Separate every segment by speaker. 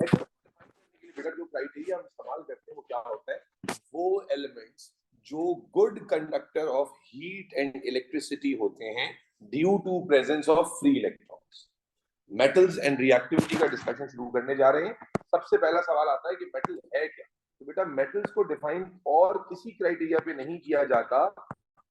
Speaker 1: बेटा जो क्राइटेरिया हम इस्तेमाल करते हैं वो क्या होता है, वो एलिमेंट्स जो good conductor of heat and electricity होते हैं due to presence of free electrons. Metals and reactivity का डिस्कशन शुरू करने जा रहे हैं। सबसे पहला सवाल आता है कि मेटल है क्या। तो बेटा मेटल्स को डिफाइन और किसी क्राइटेरिया पे नहीं किया जाता।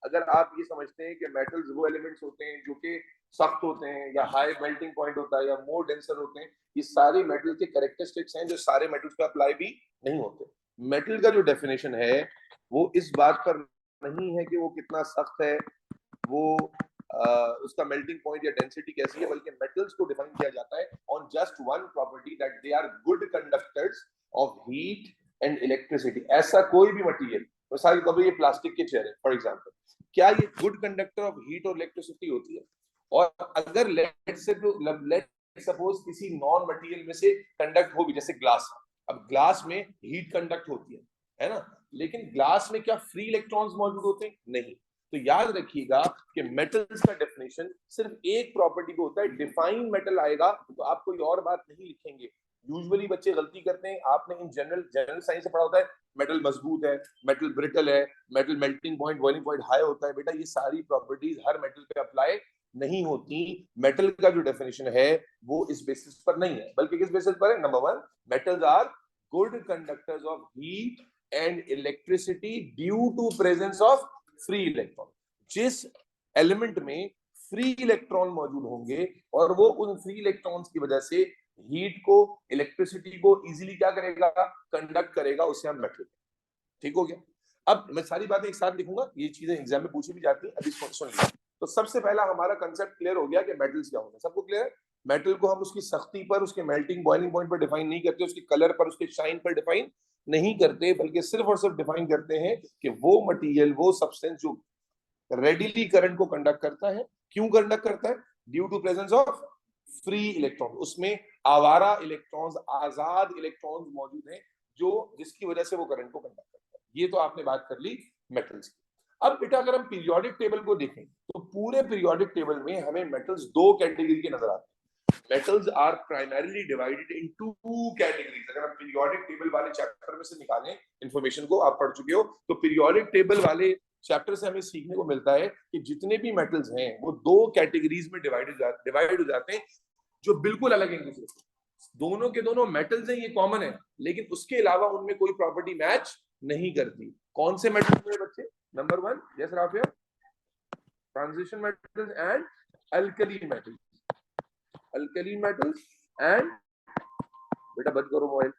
Speaker 1: अगर आप ये समझते हैं कि मेटल्स वो एलिमेंट्स होते हैं जो कि सख्त होते हैं या हाई मेल्टिंग पॉइंट होता है या मोर डेंसर होते हैं, ये सारे मेटल के कैरेक्टरिस्टिक्स हैं जो सारे मेटल्स पे अप्लाई भी नहीं होते। मेटल का जो डेफिनेशन है वो इस बात पर नहीं है कि वो कितना सख्त है, वो उसका मेल्टिंग पॉइंट या डेंसिटी कैसी है, बल्कि मेटल्स को डिफाइन किया जाता है on just one property that they are good conductors of heat and electricity. ऐसा कोई भी मटेरियल, मिसाल के तौर पर ये प्लास्टिक के चेयर है फॉर एग्जांपल, क्या ये गुड कंडक्टर ऑफ हीट और इलेक्ट्रिसिटी होती है? और अगर लेट सपोज किसी नॉन मटेरियल में से कंडक्ट हो भी, जैसे ग्लास, अब ग्लास में हीट कंडक्ट होती है ना, लेकिन ग्लास में क्या फ्री इलेक्ट्रॉन्स मौजूद होते हैं? नहीं। तो याद रखिएगा कि मेटल्स का डेफिनेशन सिर्फ एक प्रॉपर्टी को होता है। डिफाइन मेटल आएगा तो आप कोई और बात नहीं लिखेंगे। यूजुअली बच्चे गलती करते हैं, आपने इन जनरल साइंस से पढ़ा होता है मेटल मजबूत है, मेटल ब्रिटल है, metal melting point boiling point high होता है। बेटा ये सारी प्रॉपर्टीज हर मेटल पे अप्लाई नहीं होती। मेटल का जो डेफिनेशन है वो इस बेसिस पर नहीं है, बल्कि किस बेसिस पर है? Number one, metals are good conductors of heat and electricity due to presence of free electron. जिस एलिमेंट में फ्री इलेक्ट्रॉन मौजूद होंगे और वो उन फ्री इलेक्ट्रॉन्स की वजह से हीट को, इलेक्ट्रिसिटी को इजीली क्या करेगा? कंडक्ट करेगा, उसे हम मेटल। ठीक हो गया। अब मैं सारी बातें एक साथ लिखूंगा, ये चीजें एग्जाम में पूछी भी जाती है, अभी सुन लीजिए। तो सबसे पहला हमारा कंसेप्ट क्लियर हो गया कि मेटल्स क्या होते हैं। सबको क्लियर है? मेटल को हम उसकी सख्ती पर, उसके मेल्टिंग बॉइलिंग पॉइंट पर डिफाइन नहीं करते, उसके कलर पर, उसके शाइन पर डिफाइन नहीं करते, बल्कि सिर्फ और सिर्फ डिफाइन करते हैं कि वो मटेरियल, वो सब्सटेंस जो रेडिली करंट को कंडक्ट करता है। क्यों कंडक्ट करता है? Due to presence of free electron. उसमें आवारा इलेक्ट्रॉन्स, आजाद इलेक्ट्रॉन्स मौजूद हैं जो जिसकी वजह से वो करंट को कंडक्ट करता है। ये तो आपने बात कर ली मेटल्स की। अब बेटा अगर हम पीरियोडिक टेबल को देखें तो पूरे पीरियोडिक टेबल में हमें मेटल्स दो कैटेगरी के नजर आते हैं। Metals are primarily divided in two categories. अगर हम पीरियोडिक टेबल वाले चैप्टर में से निकालें इंफॉर्मेशन को, आप पढ़ चुके हो, तो पीरियोडिक टेबल वाले चैप्टर से हमें सीखने को मिलता है कि जितने भी मेटल्स हैं वो दो कैटेगरीज में डिवाइड हो जाते हैं जो बिल्कुल अलग हैं दूसरे से। दोनों के दोनों मेटल्स हैं, ये कॉमन है, लेकिन उसके अलावा उनमें कोई प्रॉपर्टी मैच नहीं करती। कौन से मेटल्स में बच्चे? Number one, yes Rafia, transition metals and alkali metals. Alkali metals and, बेटा बंद करो मोबाइल,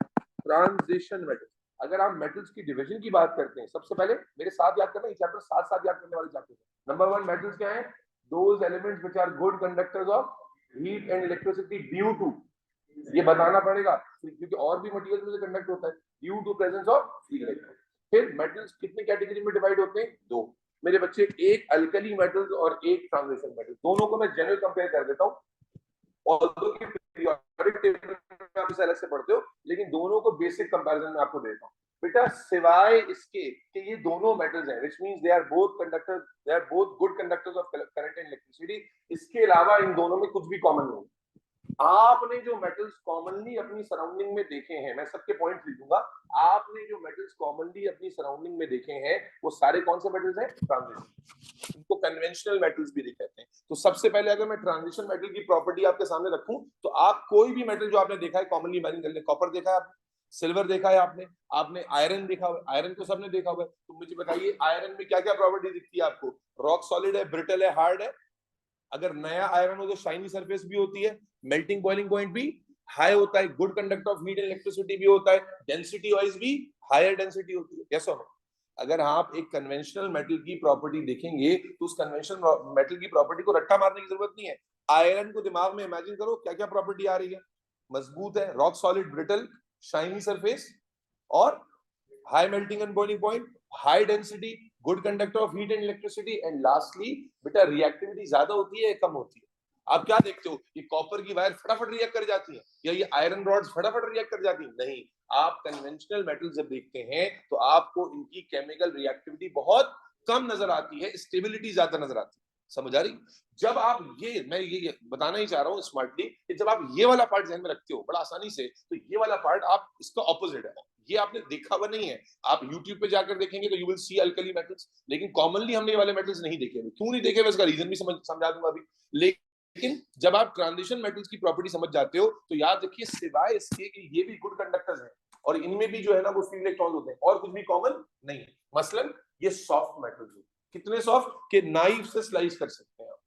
Speaker 1: ट्रांजिशन मेटल्स। अगर आप मेटल्स की डिवीजन की बात करते हैं, सबसे पहले मेरे साथ याद करना, ये चैप्टर साथ साथ याद करने वाले चैप्टर है। नंबर वन, मेटल्स क्या है? Those elements which are good conductors of heat and electricity due to, ये बताना पड़ेगा क्योंकि और भी मटेरियल में से कंडक्ट होता है, due to presence of free electron. फिर मेटल्स कितने कैटेगरी में डिवाइड होते हैं? दो मेरे बच्चे, एक अल्कली मेटल्स और एक ट्रांजिशन मेटल्स। दोनों को मैं जनरल कंपेयर कर देता हूँ, ऑल्दो कि पीरियोडिक टेबल में आप इसे अलग से पढ़ते हो, लेकिन दोनों को बेसिक कंपैरिजन में आपको देता हूँ। बेटा सिवाय इसके कि ये दोनों मेटल्स हैं, which means they are both conductors, they are both good conductors of current and electricity, इसके अलावा इन दोनों में कुछ भी कॉमन नहीं। आपने जो मेटल्स कॉमनली अपनी सराउंडिंग में देखे हैं, मैं सबके पॉइंट लिखूंगा, आपने जो मेटल्स कॉमनली अपनी सराउंडिंग में देखे हैं वो सारे कौन से मेटल्स हैं? ट्रांजिशन। इनको कन्वेंशनल मेटल्स भी कहते हैं। तो सबसे पहले अगर मैं ट्रांजिशन मेटल की प्रॉपर्टी आपके सामने रखूं तो आप कोई भी मेटल जो आपने देखा है कॉमनली इमेजिन कर लें। कॉपर देखा है आपने, सिल्वर देखा है आपने, आपने आयरन देखा हुआ, आयरन को सबने देखा हुआ है। तो मुझे बताइए आयरन में क्या क्या प्रॉपर्टी दिखती है आपको? रॉक सॉलिड है, ब्रिटल है, हार्ड है। अगर नया आयरन हो तो शाइनी सरफेस भी होती है, मेल्टिंग बॉइलिंग पॉइंट भी हाई होता है, good conductor of heat and electricity भी होता है, डेंसिटी वाइज भी हायर डेंसिटी होती है। यस और नो? अगर आप एक कन्वेंशनल मेटल की प्रॉपर्टी देखेंगे तो उस कन्वेंशनल मेटल की प्रॉपर्टी को रट्टा मारने की जरूरत नहीं है। आयरन को दिमाग में इमेजिन करो, क्या क्या प्रॉपर्टी आ रही है? मजबूत है, rock solid, brittle, shiny surface और high melting and boiling point, high density, good conductor of heat and electricity, and lastly बेटा रिएक्टिविटी ज्यादा होती है या कम होती है? आप क्या देखते हो? ये कॉपर की वायर फटाफट रिएक्ट कर जाती है या ये आयरन रॉड्स फटाफट रिएक्ट कर जाती है? नहीं। आप कन्वेंशनल मेटल जब देखते हैं तो आपको इनकी केमिकल रिएक्टिविटी बहुत कम नजर आती है, स्टेबिलिटी ज्यादा नजर आती है। समझ आ रही? जब आप मैं ये बताना ही चाह रहा हूँ स्मार्टली कि जब आप ये वाला पार्ट ध्यान में रखते हो बड़ा आसानी से, तो ये वाला पार्ट आप इसका ऑपोजिट है, ये आपने देखा हुआ नहीं है। आप YouTube पे जाकर देखेंगे तो you will see alkali metals, लेकिन कॉमनली हमने ये वाले मेटल्स नहीं देखे। क्यों नहीं देखे, मैं इसका रीजन भी समझा दूंगा अभी। लेकिन जब आप ट्रांजिशन मेटल्स की प्रॉपर्टी समझ जाते हो तो याद रखिए, सिवाय इसके कि ये भी गुड कंडक्टर्स हैं और इनमें भी जो है ना वो फ्री इलेक्ट्रॉन्स होते हैं, और कुछ भी कॉमन नहीं है। मसलन ये सॉफ्ट मेटल्स होते, कितने सॉफ्ट के नाइफ से स्लाइस कर सकते हैं आप।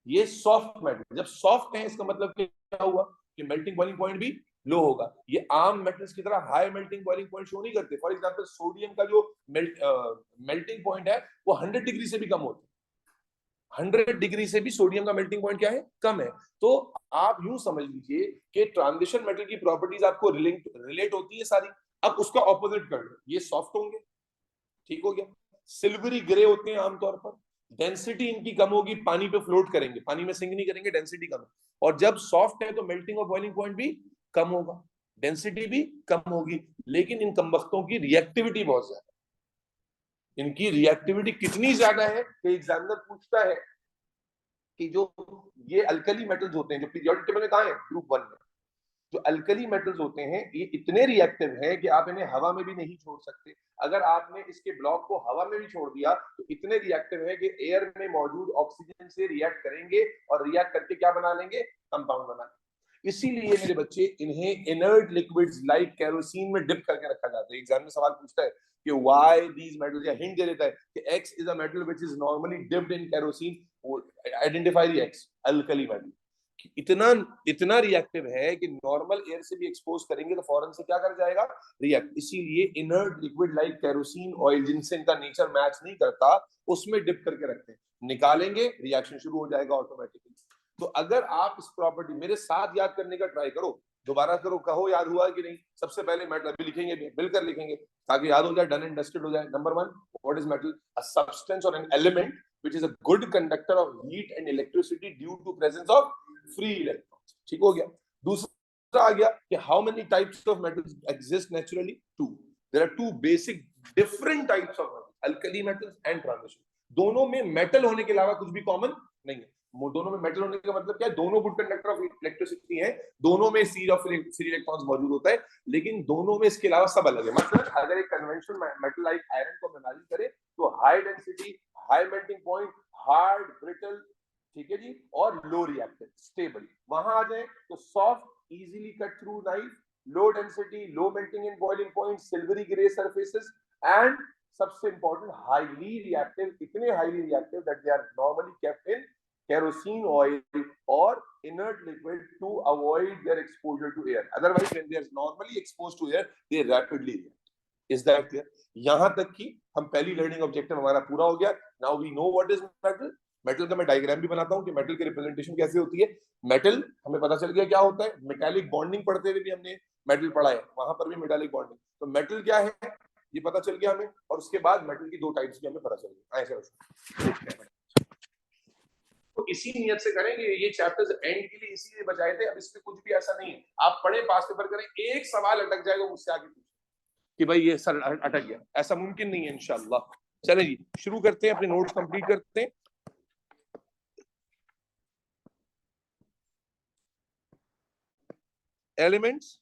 Speaker 1: ये सॉफ्ट मेटल, जब सॉफ्ट है इसका मतलब क्या हुआ कि मेल्टिंग बॉइलिंग पॉइंट भी लो होगा। ये आम मेटल्स की तरह high melting boiling point show नहीं करते। फॉर एग्जांपल सोडियम का जो मेल्टिंग पॉइंट है वो 100 डिग्री से भी कम होता है। 100 डिग्री से भी सोडियम का मेल्टिंग पॉइंट क्या है, कम है। तो आप यूं समझ लीजिए कि ट्रांजिशन मेटल की प्रॉपर्टीज आपको रिलेट होती है सारी। अब उसका ऑपोजिट कर लो, ये सॉफ्ट होंगे, ठीक हो गया। सिल्वरी ग्रे होते हैं आमतौर पर, डेंसिटी इनकी कम होगी, पानी पे फ्लोट करेंगे, पानी में सिंक नहीं करेंगे, डेंसिटी कम है। और जब सॉफ्ट है तो मेल्टिंग और बॉइलिंग पॉइंट भी कम होगा, डेंसिटी भी कम होगी, लेकिन इन कमबख्तों की रिएक्टिविटी बहुत ज्यादा। इनकी रिएक्टिविटी कितनी ज्यादा है कि एग्जामिनर पूछता है कि जो ये अल्कली मेटल्स होते हैं जो पीरियोडिक टेबल में कहां है, ग्रुप 1 में, जो अल्कली मेटल्स होते हैं ये इतने रिएक्टिव हैं कि आप इन्हें हवा में भी नहीं छोड़ सकते। अगर आपने इसके ब्लॉक को हवा में भी छोड़ दिया तो इतने रिएक्टिव है कि एयर में मौजूद ऑक्सीजन से रिएक्ट करेंगे और रिएक्ट करके क्या बना लेंगे, कंपाउंड बना लेंगे। इसीलिए मेरे बच्चे इन्हें इनर्ट लिक्विड्स लाइक केरोसिन में डिप करके रखा जाता है। एग्जाम में सवाल पूछता है कि व्हाई दीज मेटल्स, या हिंट दे देता है कि x is a metal which is normally dipped in kerosene, identify the x, alkali metal. इतना इतना रिएक्टिव है कि नॉर्मल एयर से भी एक्सपोज करेंगे तो फौरन से क्या कर जाएगा, रिएक्ट। इसीलिए inert liquid like kerosene oil, जिनसे इनका नेचर मैच नहीं करता, उसमें डिप करके रखते हैं, निकालेंगे रिएक्शन शुरू हो जाएगा ऑटोमेटिकली। तो अगर आप इस प्रॉपर्टी मेरे साथ याद करने का ट्राई करो, दोबारा करो, कहो याद हुआ कि नहीं। सबसे पहले मेटल अभी लिखेंगे, मिलकर लिखेंगे ताकि याद हो जाए, डन एंड डस्टेड हो जाए। Number 1, what is metal? A substance और an element which is a good conductor of heat and electricity due to presence of free electrons। ठीक हो गया। दूसरा आ गया कि how many types of metals exist naturally? 2। there are 2 basic different types of metals, alkali metals and transition। दोनों में metal होने के अलावा कुछ भी कॉमन नहीं है। दोनों में मेटल होने का मतलब क्या है, दोनों गुड कंडक्टर ऑफ इलेक्ट्रिसिटी है, दोनों में सीरीज ऑफ फ्री इलेक्ट्रॉन्स मौजूद होता है, लेकिन दोनों में इसके अलावा सब अलग है। मतलब अगर एक कन्वेंशनल मेटल लाइक आयरन को इमेजिन करें तो high density, high melting point, hard, brittle, ठीक है जी, और लो रिएक्टिव, स्टेबल। वहां आ जाए तो soft, easily cut through knife, low density, low melting and boiling point, silvery grey surfaces, and सबसे इंपॉर्टेंट हाईली रिएक्टिव, इतने highly reactive that they are normally kept in kerosene oil or inert liquid to avoid their exposure to air, otherwise when they are normally exposed to air they rapidly react। is that clear? यहां तक कि हम पहली learning objective हमारा पूरा हो गया। Now we know what is metal. Metal का मैं डायग्राम भी बनाता हूं कि मेटल की रिप्रेजेंटेशन कैसे होती है। मेटल हमें पता चल गया क्या होता है, मेटालिक बॉन्डिंग पढ़ते हुए भी हमने मेटल पढ़ा है, वहां पर भी मेटालिक बॉन्डिंग। तो मेटल क्या है ये पता चल गया हमें, और उसके बाद मेटल की 2 टाइप्स भी हमें पता चल गई। ऐसे तो इसी नियत से करेंगे, ये चैप्टर्स एंड के लिए इसीलिए बचाए थे। अब इसमें कुछ भी ऐसा नहीं है, आप पढ़े पास पेपर करें, एक सवाल अटक जाएगा मुझसे आगे पूछे कि भाई ये सर अटक गया, ऐसा मुमकिन नहीं है इंशाल्लाह। चले जी शुरू करते हैं, अपने नोट्स कंप्लीट करते हैं। Elements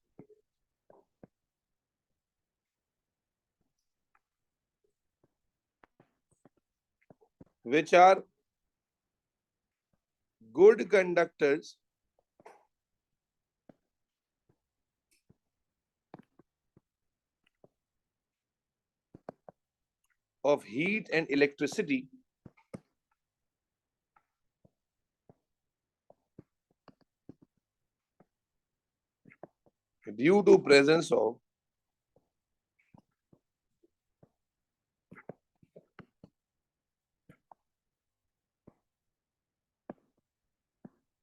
Speaker 1: which are good conductors of heat and electricity due to presence of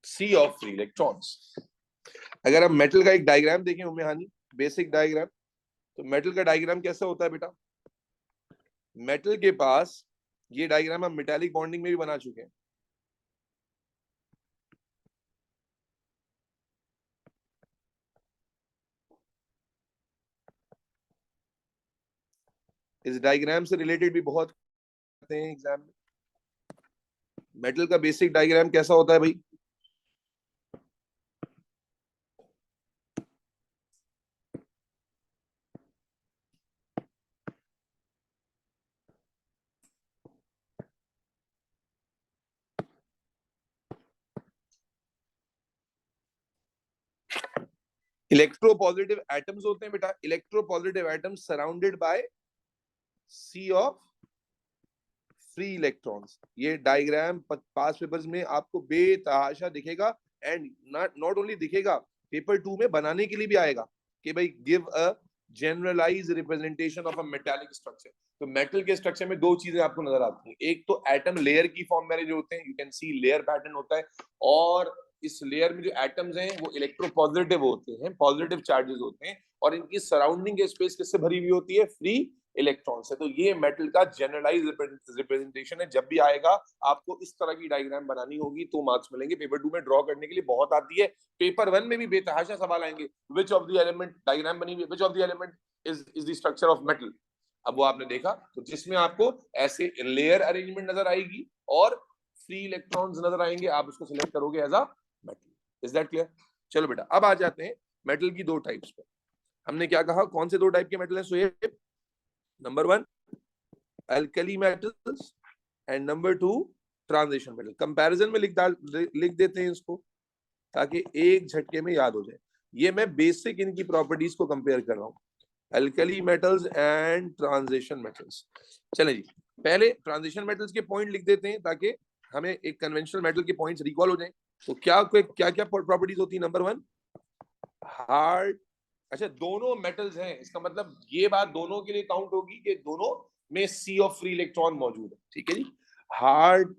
Speaker 1: sea of free electrons। अगर आप मेटल का एक डायग्राम देखें उम्मे हानी, बेसिक डायग्राम, तो मेटल का डायग्राम कैसा होता है बेटा, मेटल के पास ये डायग्राम हम मेटालिक बॉन्डिंग में भी बना चुके हैं। इस डायग्राम से रिलेटेड भी बहुत आते हैं एग्जाम में। मेटल का बेसिक डायग्राम कैसा होता है भाई? इलेक्ट्रोपॉजिटिव एटम्स होते हैं बेटा, electropositive atoms surrounded by sea of free electrons. ये डायग्राम पास पेपर्स में आपको बेतहाशा दिखेगा, एंड नॉट ओनली दिखेगा, पेपर 2 में बनाने के लिए भी आएगा कि भाई give a generalize representation of a metallic structure. तो मेटल के स्ट्रक्चर में दो चीजें आपको नजर आती हैं, एक तो एटम लेयर की फॉर्म में जो होते हैं, you can see layer pattern होता है, और इस लेयर में जो एटम्स हैं वो इलेक्ट्रोपॉजिटिव होते हैं, पॉजिटिव चार्जेस होते हैं, और इनकी सराउंडिंग स्पेस किससे भरी हुई होती है? फ्री इलेक्ट्रॉन से। तो ये मेटल का जनरलाइज रिप्रेजेंटेशन है। जब भी आएगा आपको इस तरह की डायग्राम बनानी होगी तो मार्क्स मिलेंगे। पेपर 2 में ड्रॉ करने के लिए बहुत आती है, पेपर 1 में भी बेतहाशा सवाल आएंगे, which of the element, diagram बनी हुई, which of the element is the structure of metal. अब वो आपने देखा, तो जिसमें आपको ऐसे लेयर अरेंजमेंट नजर आएगी और फ्री इलेक्ट्रॉन्स नजर आएंगे, आप उसको सिलेक्ट करोगे as a metal. Is that clear? चलो बेटा, अब आ जाते हैं मेटल की दो टाइप्स पे। हमने क्या कहा, कौन से दो टाइप के मेटल हैं Suhaib? Number 1 alkali metals, and number 2 transition metal. Comparison में लिख देते हैं इसको, ताकि एक झटके में याद हो जाए। ये मैं बेसिक इनकी प्रॉपर्टीज को कंपेयर कर रहा हूँ, alkali metals and transition metals. चलें जी, पहले ट्रांजिशन मेटल्स के पॉइंट लिख देते हैं ताकि हमें एक कन्वेंशनल मेटल के पॉइंट्स रिकॉल हो जाए। तो क्या क्या क्या प्रॉपर्टीज होती है? नंबर 1 हार्ड, अच्छा दोनों मेटल्स हैं, इसका मतलब ये बात दोनों के लिए काउंट होगी कि दोनों में सी ऑफ फ्री इलेक्ट्रॉन मौजूद है, ठीक है जी। हार्ड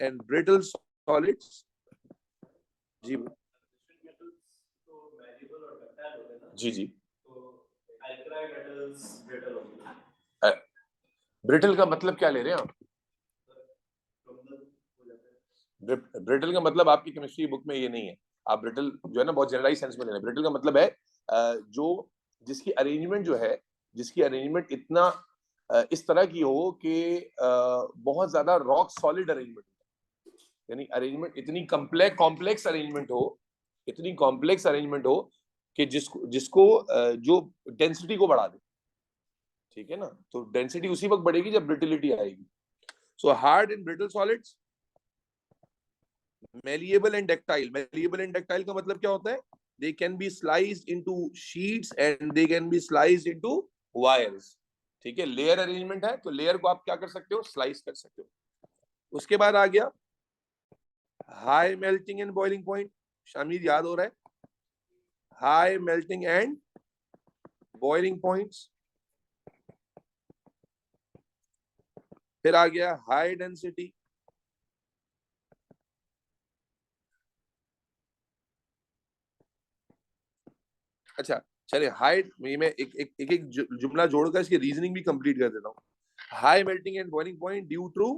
Speaker 1: एंड ब्रिटल सॉलिड्स, जी जी जी। ब्रिटल का मतलब क्या ले रहे हैं आप? ब्रिटल का मतलब आपकी केमिस्ट्री बुक में ये नहीं है। आप ब्रिटल जो है ना बहुत जनरलाइज सेंस में ले रहे हैं। ब्रिटल का मतलब है जो जिसकी अरेंजमेंट जो है, जिसकी अरेंजमेंट इतना इस तरह की हो कि बहुत ज्यादा रॉक सॉलिड अरेंजमेंट, यानी अरेंजमेंट इतनी कॉम्प्लेक्स अरेंजमेंट हो, इतनी कॉम्प्लेक्स अरेंजमेंट हो कि जिसको जिसको जो डेंसिटी को बढ़ा दे, ठीक है ना। तो डेंसिटी उसी वक्त बढ़ेगी जब ब्रिटिलिटी आएगी। So hard and brittle solids, malleable and ductile। malleable and ductile का मतलब क्या होता है? They can be sliced into sheets and they can be sliced into wires। ठीक है, लेयर अरेंजमेंट है तो लेयर को आप क्या कर सकते हो? स्लाइस कर सकते हो। उसके बाद आ गया high melting and boiling point. Shamir याद हो रहा है? High melting and boiling points. फिर आ गया हाई डेंसिटी। अच्छा चलिए, हाई मैं एक जुमला जोड़कर इसकी रीजनिंग भी कंप्लीट कर देता हूँ। High melting and boiling point due to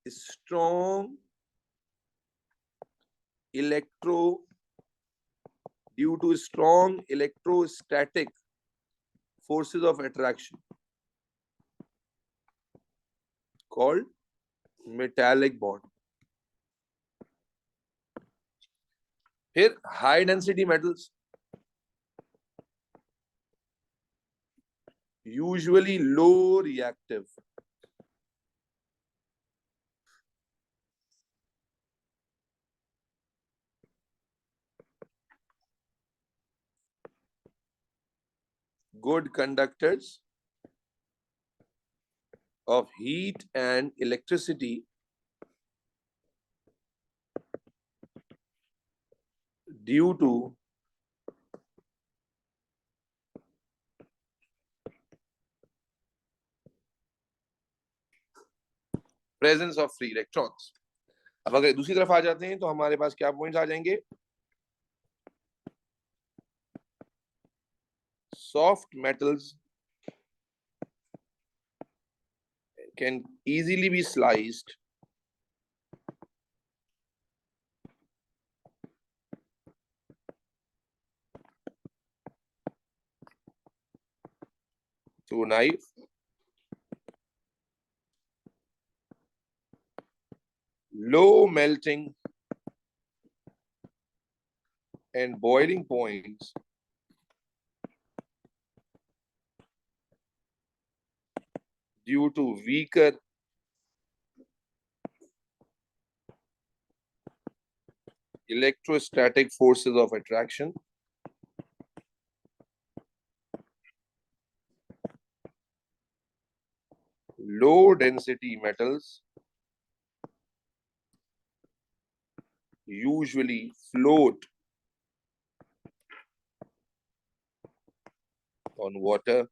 Speaker 1: strong electro due to strong electrostatic forces of attraction called metallic bond। फिर high density metals usually low reactive, good conductors of heat and electricity due to presence of free electrons। अब अगर दूसरी तरफ आ जाते हैं तो हमारे पास क्या पॉइंट्स आ जाएंगे? Soft metals can easily be sliced through a knife low melting and boiling points due to weaker electrostatic forces of attraction, low density metals usually float on water,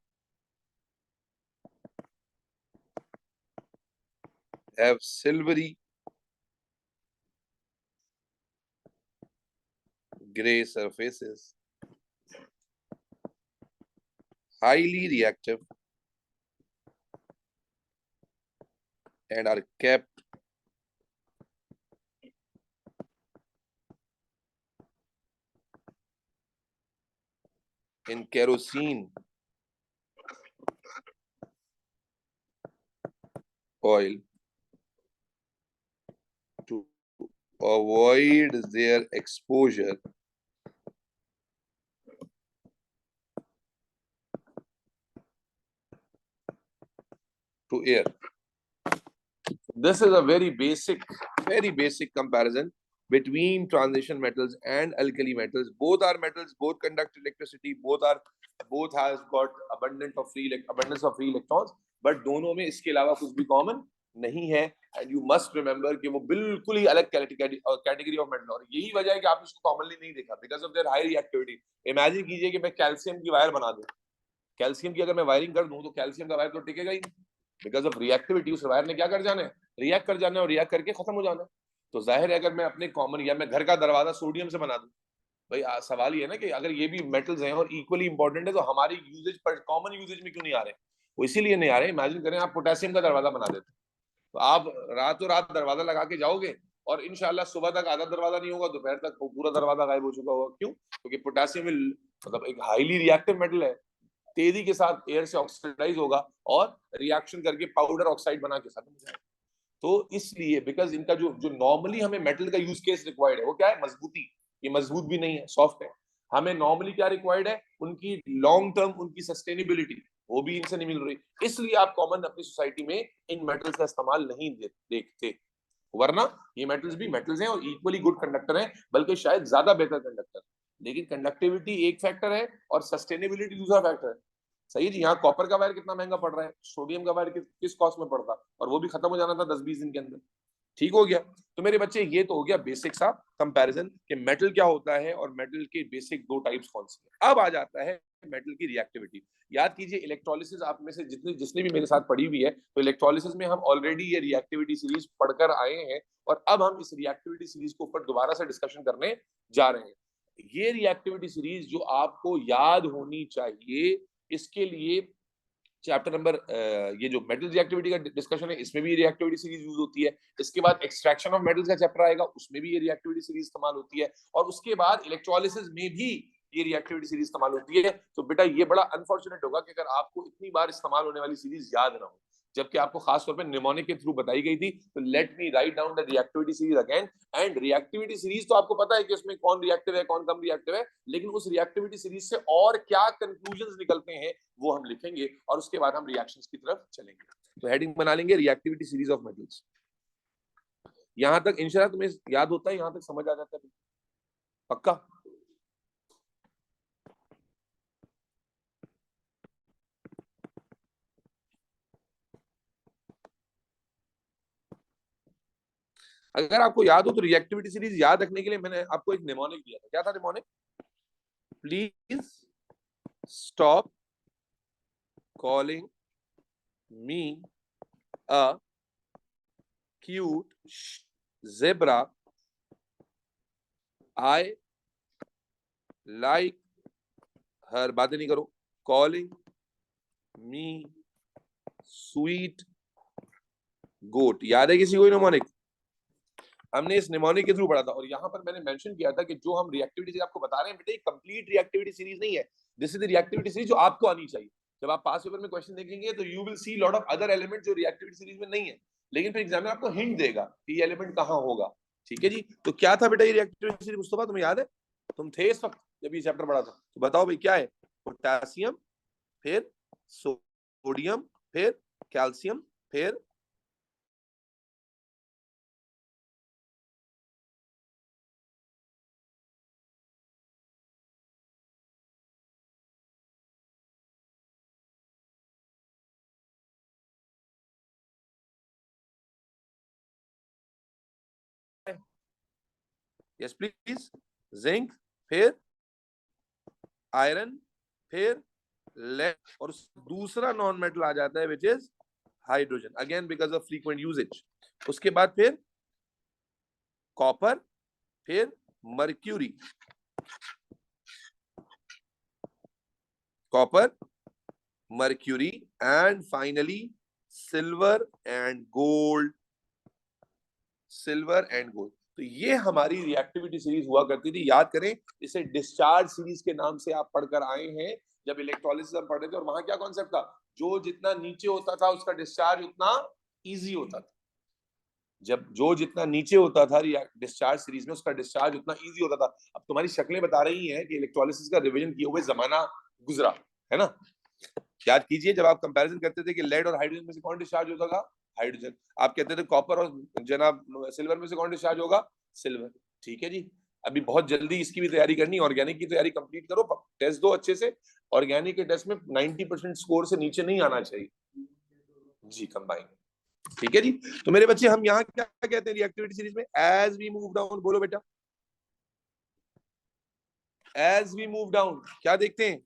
Speaker 1: have silvery gray surfaces, highly reactive, and are kept in kerosene oil to avoid their exposure to air. This is a very basic comparison between transition metals and alkali metals. Both are metals, both conduct electricity, both has got abundance of free electrons, but दोनों में इसके अलावा कुछ भी common नहीं है. And you must remember कि वो बिल्कुल ही अलग कैटेगरी ऑफ मेटल, और यही वजह है कि आपने उसको कॉमनली नहीं देखा because of their high reactivity. Imagine कीजिए कि मैं कैल्शियम की वायर बना दूं, कैल्शियम की अगर मैं वायरिंग कर दूं तो कैल्शियम का वायर तो टिकेगा ही, बिकॉज ऑफ रिएक्टिविटी. उस वायर ने क्या कर जाना है, रिएक्ट कर जाना है, और रिएक्ट करके खत्म हो जाना है. तो जाहिर है अगर मैं अपने कॉमन, या मैं घर का दरवाजा सोडियम से बना दूं, भाई सवाल ये है ना कि अगर ये भी मेटल्स हैं और इक्वली इंपॉर्टेंट है तो हमारी यूजेज पर, कॉमन यूजेज में क्यों नहीं आ रहे? वो इसीलिए नहीं आ रहे. इमेजिन करें आप पोटेशियम का दरवाजा बना देते, तो आप रातों रात दरवाजा लगा के जाओगे और इंशाल्लाह सुबह तक आधा दरवाजा नहीं होगा, दोपहर तक पूरा दरवाजा गायब हो चुका होगा. क्यों? क्योंकि पोटेशियम मतलब एक हाईली रिएक्टिव मेटल है, तेजी के साथ एयर से ऑक्सीडाइज होगा और रिएक्शन करके पाउडर ऑक्साइड बना के खत्म हो जाएगा. तो इसलिए बिकॉज इनका जो जो नॉर्मली हमें मेटल का यूज केस रिक्वायर्ड है वो क्या है, मजबूती. ये मजबूत भी नहीं है, सॉफ्ट है. हमें नॉर्मली क्या रिक्वायर्ड है, उनकी लॉन्ग टर्म, उनकी सस्टेनेबिलिटी, वो भी इनसे नहीं मिल रही. इसलिए आप कॉमन अपनी सोसाइटी में इन मेटल्स का इस्तेमाल नहीं देखते. वरना ये मेटल्स भी मेटल्स हैं और इक्वली गुड कंडक्टर हैं, बल्कि शायद ज्यादा बेहतर कंडक्टर. लेकिन कंडक्टिविटी एक फैक्टर है और सस्टेनेबिलिटी दूसरा फैक्टर है. सही जी. यहाँ कॉपर का वायर कितना महंगा पड़ रहा है, सोडियम का वायर किस कॉस्ट में पड़ता, और वो भी खत्म हो जाना था 10-20 दिन के अंदर. ठीक हो गया. तो मेरे बच्चे ये तो हो गया बेसिक सा कंपैरिजन कि मेटल क्या होता है और मेटल के बेसिक दो टाइप्स कौन से हैं. अब आ जाता है मेटल की रिएक्टिविटी. याद कीजिए इलेक्ट्रोलिसिस आप में से जिसने भी मेरे साथ पढ़ी हुई है, तो इलेक्ट्रोलिसिस में हम ऑलरेडी ये रिएक्टिविटी सीरीज पढ़कर आए हैं, और अब हम इस रिएक्टिविटी सीरीज के ऊपर दोबारा से डिस्कशन करने जा रहे हैं. ये रिएक्टिविटी सीरीज जो आपको याद होनी चाहिए, इसके लिए चैप्टर नंबर, ये जो मेटल रिएक्टिविटी का डिस्कशन है इसमें भी रिएक्टिविटी सीरीज यूज होती है. इसके बाद एक्सट्रैक्शन ऑफ मेटल्स का चैप्टर आएगा, उसमें भी ये रिएक्टिविटी सीरीज इस्तेमाल होती है, और उसके बाद इलेक्ट्रोलिसिस में भी ये रिएक्टिविटी सीरीज इस्तेमाल होती है. तो बेटा ये बड़ा अनफॉर्चुनेट होगा कि अगर आपको इतनी बार इस्तेमाल होने वाली सीरीज याद ना हो, जबकि आपको खास तौर पे निमोनिक के थ्रू बताई गई थी. तो let me write down the reactivity series again. And reactivity series तो आपको पता है कि उसमें कौन रिएक्टिव है कौन कम रिएक्टिव है, लेकिन उस रिएक्टिविटी सीरीज से और क्या कंक्लूजन्स निकलते हैं वो हम लिखेंगे, और उसके बाद हम रिएक्शंस की तरफ चलेंगे. तो हेडिंग बना लेंगे रिएक्टिविटी सीरीज ऑफ मेटल्स. यहां तक इंशाल्लाह तुम्हें याद होता है, यहां तक समझ आ जाता है पक्का? अगर आपको याद हो तो रिएक्टिविटी सीरीज याद रखने के लिए मैंने आपको एक निमोनिक दिया था. क्या था mnemonic? Please stop calling me a cute zebra. I like her. बातें नहीं करो. Calling me sweet goat. याद है किसी को निमोनिक? हमने इस निमोनिक के थ्रू पढ़ा था, और यहाँ पर मैंने मेंशन किया था कि जो हम रिएक्टिविटी आपको बता रहे हैं बेटा, कंप्लीट रिएक्टिविटी सीरीज नहीं है. This is the reactivity series जो आपको आनी चाहिए. जब आप पास पेपर में क्वेश्चन देखेंगे तो you will see lot of other element जो रिएक्टिविटी सीरीज में नहीं है. लेकिन फिर एग्जाम में आपको हिंट देगा कि ये एलिमेंट कहाँ होगा। ठीक है जी। तो क्या था बेटा ये रिएक्टिविटी सीरीज मुस्तफा, तुम्हें याद है? तुम थे इस वक्त जब ये चैप्टर पढ़ा था? तो बताओ भाई क्या है? पोटेशियम, फिर सोडियम, फिर कैल्शियम, फिर यस प्लीज, जिंक, फिर आयरन, फिर लेड, और दूसरा नॉन मेटल आ जाता है which is hydrogen, again because of frequent uses. उसके बाद फिर कॉपर, फिर mercury, copper, mercury, and finally silver and gold, silver and gold. तो ये हमारी रिएक्टिविटी सीरीज हुआ करती थी, याद करें इसे डिस्चार्ज सीरीज के नाम से आप पढ़कर आए हैं जब इलेक्ट्रोलिसिस हम पढ़ रहे थे। और वहां क्या कॉन्सेप्ट था? जो जितना नीचे होता था उसका डिस्चार्ज उतना इजी होता था। जब जो जितना नीचे होता था डिस्चार्ज सीरीज में उसका डिस्चार्ज उतना इजी होता था। अब तुम्हारी शक्लें बता रही हैं कि इलेक्ट्रोलिसिस का रिवीजन किए हुए जमाना गुजरा है ना। याद कीजिए जब आप कंपैरिजन करते थे कि लेड और हाइड्रोजन में से कौन डिस्चार्ज होता था? हाइड्रोजन। आप कहते थे कॉपर और जनाब सिल्वर में से कौन डिस्चार्ज होगा? सिल्वर। ठीक है जी। अभी बहुत जल्दी इसकी भी तैयारी करनी, ऑर्गेनिक की तैयारी कंप्लीट करो, टेस्ट दो अच्छे से। ऑर्गेनिक के टेस्ट में 90% स्कोर से नीचे नहीं आना चाहिए जी कंबाइन। ठीक है जी। तो मेरे बच्चे हम यहाँ क्या कहते हैं रिएक्टिविटी सीरीज में? एज वी मूव डाउन, बोलो बेटा, एज वी मूव डाउन क्या देखते हैं?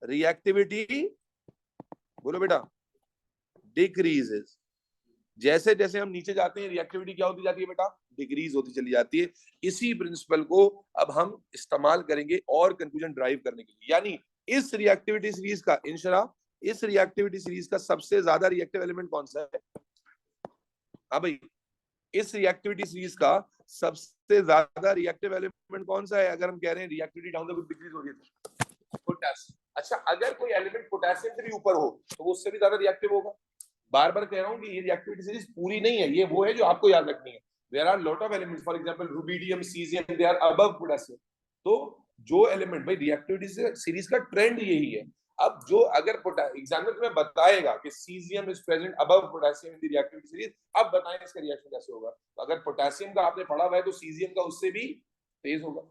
Speaker 1: रिएक्टिविटी, बोलो बेटा, डिक्रीजेस। जैसे जैसे हम नीचे जाते हैं रिएक्टिविटी क्या होती जाती है बेटा? डिक्रीज होती चली जाती है। इसी प्रिंसिपल को अब हम इस्तेमाल करेंगे और कंक्लूजन ड्राइव करने के लिए। यानी इस रिएक्टिविटी सीरीज का इंशरा, इस रिएक्टिविटी सीरीज का सबसे ज्यादा रिएक्टिव एलिमेंट कौन सा है? हाँ भाई, इस रिएक्टिविटी सीरीज का सबसे ज्यादा रिएक्टिव एलिमेंट कौन सा है? अगर हम कह रहे हैं reactivity down the group decrease हो रही है तो पोटेशियम। अच्छा, अगर कोई एलिमेंट पोटेशियम से भी ऊपर हो तो वो उससे भी ज्यादा रिएक्टिव होगा। बार बार कह रहा हूं कि ये रिएक्टिविटी सीरीज पूरी नहीं है, ये वो है जो आपको याद रखनी है। There are lot of elements, for example rubidium, caesium, they are above potassium. तो जो एलिमेंट भाई रिएक्टिविटी सीरीज का ट्रेंड यही है। अब जो अगर एग्जामिनर तुम्हें बताएगा कि caesium is present above potassium in the reactivity series, अब बताएं इसका रिएक्शन कैसे होगा। तो अगर पोटेशियम का आपने पढ़ा हुआ है तो सीजियम का उससे भी तेज होगा।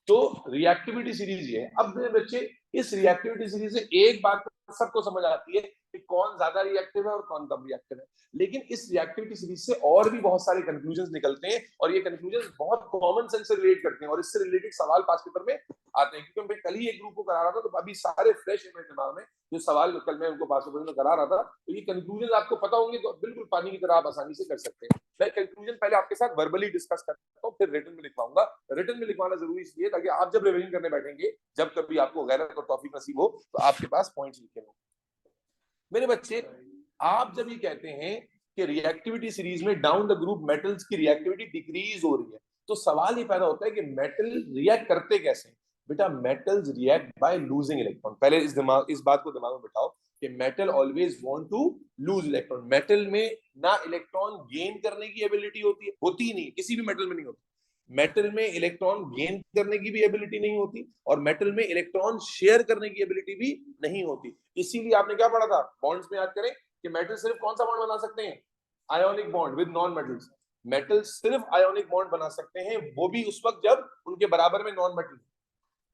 Speaker 1: तो रिएक्टिविटी सीरीज ये है। अब मेरे बच्चे इस रिएक्टिविटी सीरीज से एक बात सबको समझ आती है कि कौन ज्यादा रिएक्टिव है और कौन कम रिएक्टिव है। लेकिन इस रिएक्टिविटी सीरीज से और भी बहुत सारे कंक्लूजन निकलते हैं और ये कंक्लूजन बहुत कॉमन सेंस से रिलेट करते हैं और इससे रिलेटेड सवाल पास पेपर में आते हैं। क्योंकि मैं कल ही एक ग्रुप को करा रहा था तो अभी सारे फ्रेश है मेरे दिमाग में जो सवाल कल मैं उनको पास पेपर में करा रहा था। तो ये कंक्लूजन आपको पता होंगे तो बिल्कुल पानी की तरह आप आसानी से कर सकते हैं। मैं कंक्लूजन पहले आपके साथ वर्बली डिस्कस करता हूँ, फिर रिटन में लिखवाऊंगा। रिटन में लिखवाना जरूरी इसलिए ताकि आप जब रिवीजन करने बैठेंगे, जब कभी आपको गैरत और टॉपिक नसीब हो तो आपके पास पॉइंट्स लिखे हो। मेरे बच्चे, आप जब ये कहते हैं कि रिएक्टिविटी सीरीज में डाउन द ग्रुप मेटल्स की रिएक्टिविटी डिक्रीज हो रही है, तो सवाल ये पैदा होता है कि मेटल रिएक्ट करते कैसे? बेटा, metals react by losing electron. पहले इस बात को दिमाग में बिठाओ कि metal always want to lose electron. Metal में ना इलेक्ट्रॉन गेन करने की एबिलिटी होती है, होती ही नहीं, किसी भी मेटल में नहीं होती। मेटल में इलेक्ट्रॉन गेन करने की भी एबिलिटी नहीं होती और मेटल में इलेक्ट्रॉन शेयर करने की एबिलिटी भी नहीं होती। इसीलिए आपने क्या पढ़ा था बॉन्ड्स में? याद करें कि मेटल सिर्फ कौन सा बॉन्ड बना सकते हैं? Ionic bond with non metals. Metal सिर्फ आयोनिक बॉन्ड बना सकते हैं, वो भी उस वक्त जब उनके बराबर में नॉन मेटल।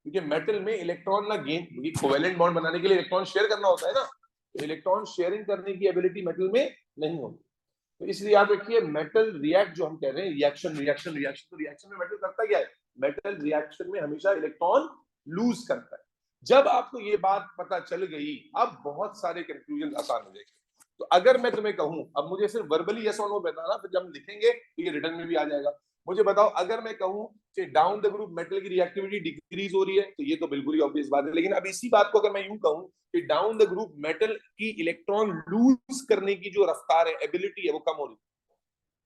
Speaker 1: क्योंकि मेटल में इलेक्ट्रॉन ना गेन, क्योंकि कोवेलेंट बॉन्ड बनाने के लिए इलेक्ट्रॉन शेयर करना होता है ना, तो इलेक्ट्रॉन शेयरिंग करने की एबिलिटी मेटल में नहीं होती। तो इसलिए याद रखिए मेटल रिएक्ट जो हम कह रहे हैं रिएक्शन रिएक्शन रिएक्शन, तो रिएक्शन में मेटल करता क्या है? मेटल रिएक्शन में हमेशा इलेक्ट्रॉन लूज करता है। जब आपको ये बात पता चल गई, अब बहुत सारे कंफ्यूजन आसान हो जाएंगे। तो अगर मैं तुम्हें कहूं, अब मुझे सिर्फ वर्बली यस और नो बताना, फिर जब हम लिखेंगे तो ये रिटर्न में भी आ जाएगा। मुझे बताओ, अगर मैं कहूं कि डाउन द ग्रुप मेटल की रिएक्टिविटी डिक्रीज हो रही है, तो ये तो बिल्कुल ही ऑब्वियस बात है। लेकिन अब इसी बात को अगर मैं यूं कहूं कि डाउन द ग्रुप मेटल की इलेक्ट्रॉन लूज करने की जो रफ्तार है, एबिलिटी है, वो कम हो रही है,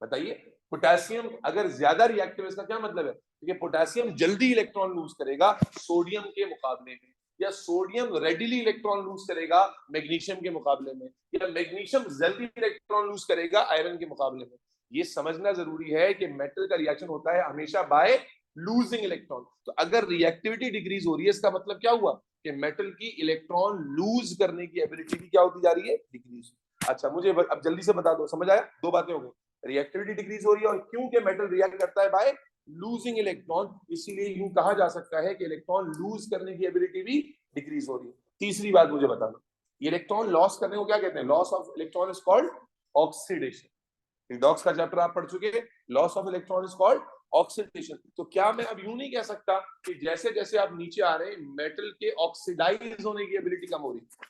Speaker 1: बताइए। पोटेशियम अगर ज्यादा रिएक्टिव है, इसका क्या मतलब है? क्योंकि पोटेशियम जल्दी इलेक्ट्रॉन लूज करेगा सोडियम के मुकाबले में। या सोडियम रेडिली इलेक्ट्रॉन लूज करेगा मैग्नीशियम के मुकाबले में, या मैग्नीशियम जल्दी इलेक्ट्रॉन लूज करेगा आयरन के मुकाबले में। ये समझना जरूरी है कि मेटल का रिएक्शन होता है हमेशा बाय लूजिंग इलेक्ट्रॉन। तो अगर रिएक्टिविटी डिक्रीज हो रही है, इसका मतलब क्या हुआ कि मेटल की इलेक्ट्रॉन लूज करने की एबिलिटी भी क्या होती जा रही है, डिक्रीज। अच्छा, मुझे अब जल्दी से बता दो, समझ आया? दो बातें हो गई, रिएक्टिविटी डिक्रीज हो रही है और क्योंकि मेटल रिएक्ट करता है बाय लूजिंग इलेक्ट्रॉन, इसीलिए यूं कहा जा सकता है कि इलेक्ट्रॉन लूज करने की एबिलिटी भी डिक्रीज हो रही है। तीसरी बात मुझे बताना, इलेक्ट्रॉन लॉस करने को क्या कहते हैं? Loss of electron is called oxidation. डॉक्स का चैप्टर आप पढ़ चुके हैं, loss of electron is called oxidation. तो क्या मैं अब यूं नहीं कह सकता कि जैसे जैसे आप नीचे आ रहे हैं मेटल के ऑक्सीडाइज होने की एबिलिटी कम हो रही है?